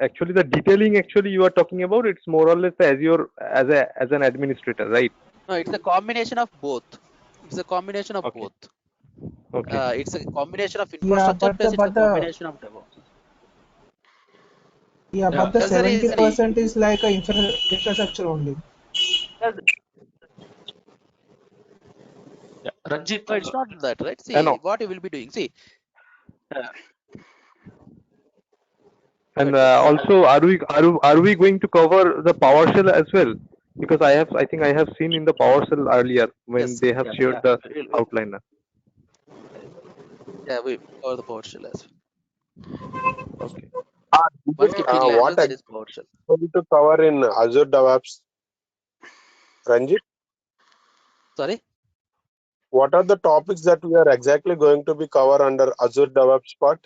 actually the detailing actually you are talking about, it's more or less the Azure as an administrator, right? No, it's a combination of both. It's a combination of Okay. both. Okay. It's a combination of Yeah, infrastructure but plus the it's a but the combination of DevOps. yeah, Yeah. but the That's the reason. 70% is like a infrastructure only. Ranjit, No, it's not that, right? And See what you will be doing. See. Go and ahead. also are we going to cover the PowerShell as well? Because I think I have seen in the PowerShell earlier when Yes. they have shared the outliner. Yeah, we cover the PowerShell as well. Okay. One scripting language What that is PowerShell. going to cover in Azure DevOps, Ranjit? Sorry. What are the topics that we are exactly going to be cover under Azure DevOps part,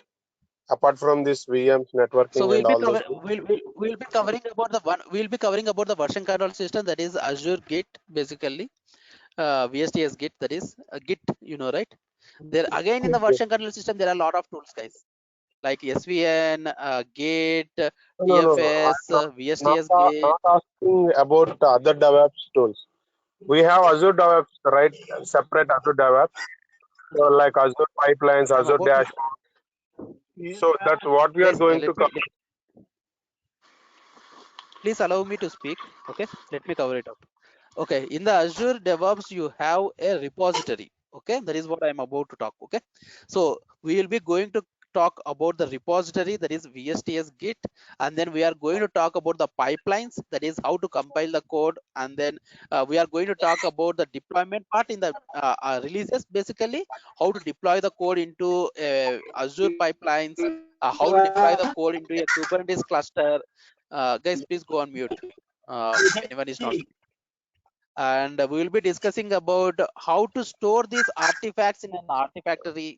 apart from this VMs, So networking, and all those things? we'll be covering about the version control system, that is Azure Git basically, VSTS Git, that is Git, you know, right? There again in the version control system there are a lot of tools, guys, like SVN, Git, No. DFS, VSTS Git. Not asking about the other DevOps tools. We have Azure DevOps, right? Separate Azure DevOps, so like Azure pipelines, I'm Azure about to- dashboard. So that's what we are Guys, going to cover. please allow me to speak. Okay, let me cover it up. Okay, in the Azure DevOps you have a repository. Okay, that is what I'm about to talk. Okay, so we will be going to talk about the repository, that is VSTS Git, and then we are going to talk about the pipelines, that is how to compile the code, and then we are going to talk about the deployment part in the releases, basically how to deploy the code into Azure pipelines, how to deploy the code into a Kubernetes cluster. Guys, please go on mute. Anyone is not. And we will be discussing about how to store these artifacts in an artifactory.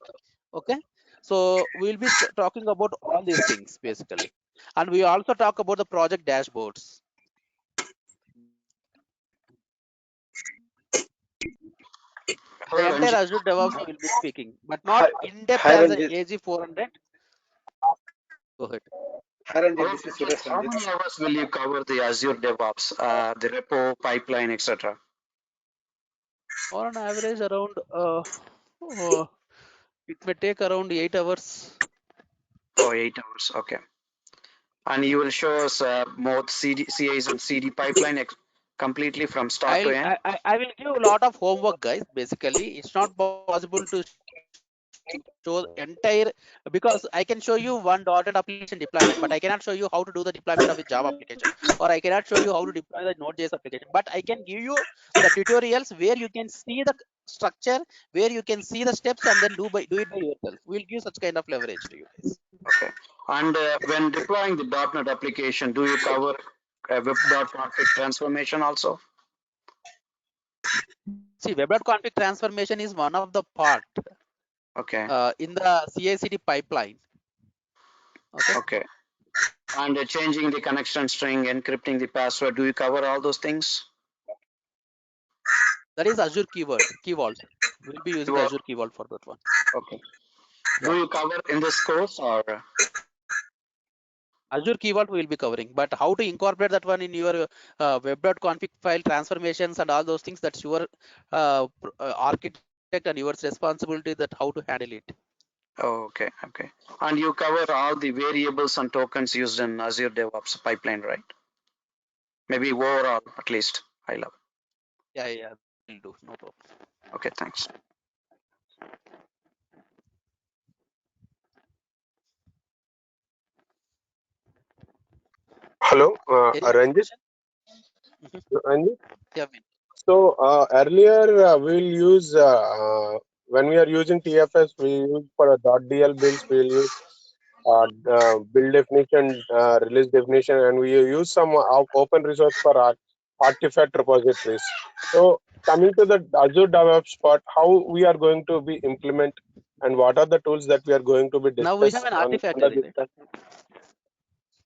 Okay, so we will be talking about all these things basically, and we also talk about the project dashboards. The entire Ranjit, Azure DevOps will be speaking, but not in depth Hi as a Ranjit. AG400. Go ahead. Hi Ranjit, hello, this is Ranjit, Suresh how Ranjit. many hours will you cover the Azure DevOps, the repo, pipeline, etc.? On an average, around it may take around 8 hours. Oh, 8 hours. Okay. And you will show us both CIs and CD pipeline completely from start to end. I will give a lot of homework, guys. Basically, it's not possible to show the entire, because I can show you one .NET application deployment, but I cannot show you how to do the deployment of a Java application, or I cannot show you how to deploy the Node.js application. But I can give you the tutorials where you can see the structure, where you can see the steps, and then do it by yourself. We'll give such kind of leverage to you guys. Okay. And when deploying the .NET application, do you cover web.config transformation also? See, web.config transformation is one of the part Okay. in the CI/CD pipeline. Okay. And changing the connection string, encrypting the password, do you cover all those things? That is Azure Key Vault. We'll be using Azure Key Vault for that one. Okay. Do you cover in this course or? Azure Key Vault we will be covering, but how to incorporate that one in your web.config file transformations and all those things, that's your architect and your responsibility, that how to handle it. Oh, okay. Okay. And you cover all the variables and tokens used in Azure DevOps pipeline, right? Maybe overall, at least high level. Yeah, will do. No problem. Okay, thanks. Hello, Any other Ranjit. question? Ranjit. Yeah, Vin. So earlier we'll use when we are using TFS, we use for a .dl builds, we'll use build definition, release definition, and we use some open resource for artifact repositories. So coming to the Azure DevOps part, how we are going to be implement, and what are the tools that we are going to be discuss Now we have an under Artifactory, this? right?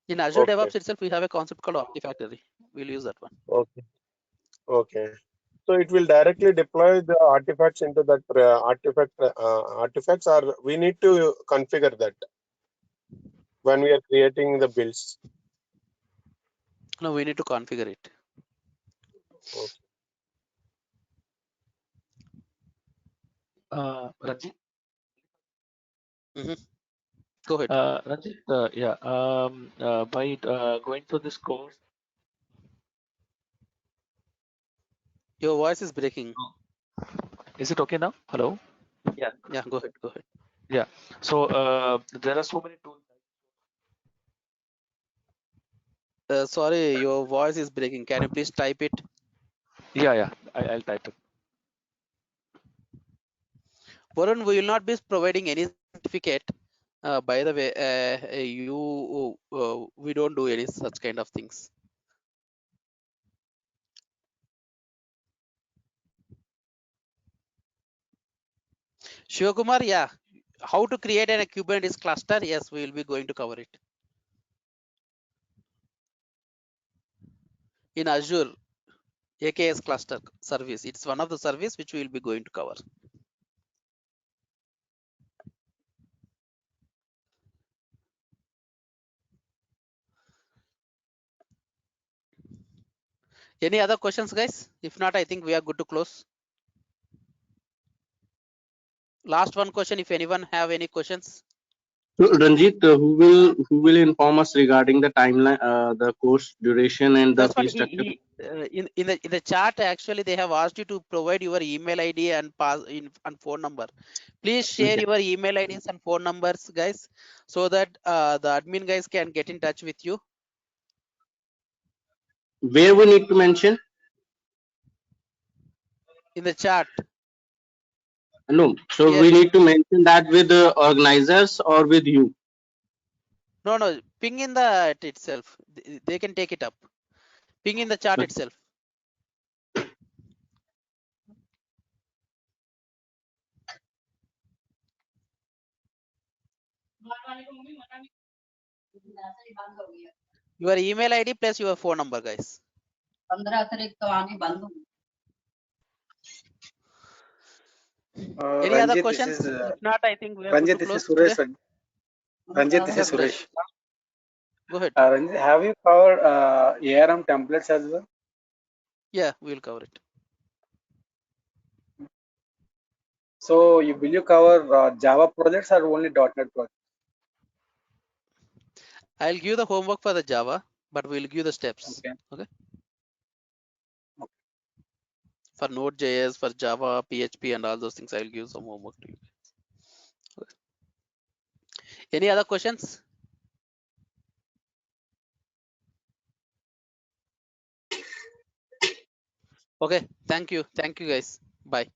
In Azure Okay. DevOps itself, we have a concept called Artifactory. We'll use that one. Okay. Okay. So it will directly deploy the artifacts into that artifacts, or we need to configure that when we are creating the builds. No, we need to configure it. Okay. Ranjit, Go ahead. Ranjit, yeah. By going through this course, Your voice is breaking. is it okay now? Hello. Yeah. Go ahead. Yeah. So there are so many tools. Sorry, your voice is breaking. Can you please type it? Yeah. I'll type it. Varun, we will not be providing any certificate. By the way, we don't do any such kind of things. Shivakumar, yeah. How to create a Kubernetes cluster? Yes, we will be going to cover it. In Azure, AKS cluster service. It's one of the service which we will be going to cover. Any other questions, guys? If not, I think we are good to close. Last one question, if anyone have any questions. So Ranjit, who will inform us regarding the timeline, the course duration, and the That's what fee structure? in the chat, actually they have asked you to provide your email ID and and phone number. Please share your email IDs and phone numbers, guys, so that the admin guys can get in touch with you. Where we need to mention? In the chat. No. So Here. we need to mention that with the organizers or with you? No. Ping in the itself. They can take it up. Ping in the chat itself. Your email ID plus your phone number, guys. Any other Ranjit, this questions? is If not, I think we are good Ranjit, to this is close Suresh. today. Ranjit, this Yeah, is Suresh. Suresh. Go ahead. Ranjit, have you covered ARM templates as well? Yeah, we'll cover it. So will you cover Java projects or only .NET projects? I'll give the homework for the Java, but we'll give the steps. Okay. For Node.js, for Java, PHP, and all those things, I'll give some homework to you. Okay. Any other questions? Okay. Thank you. Thank you, guys. Bye.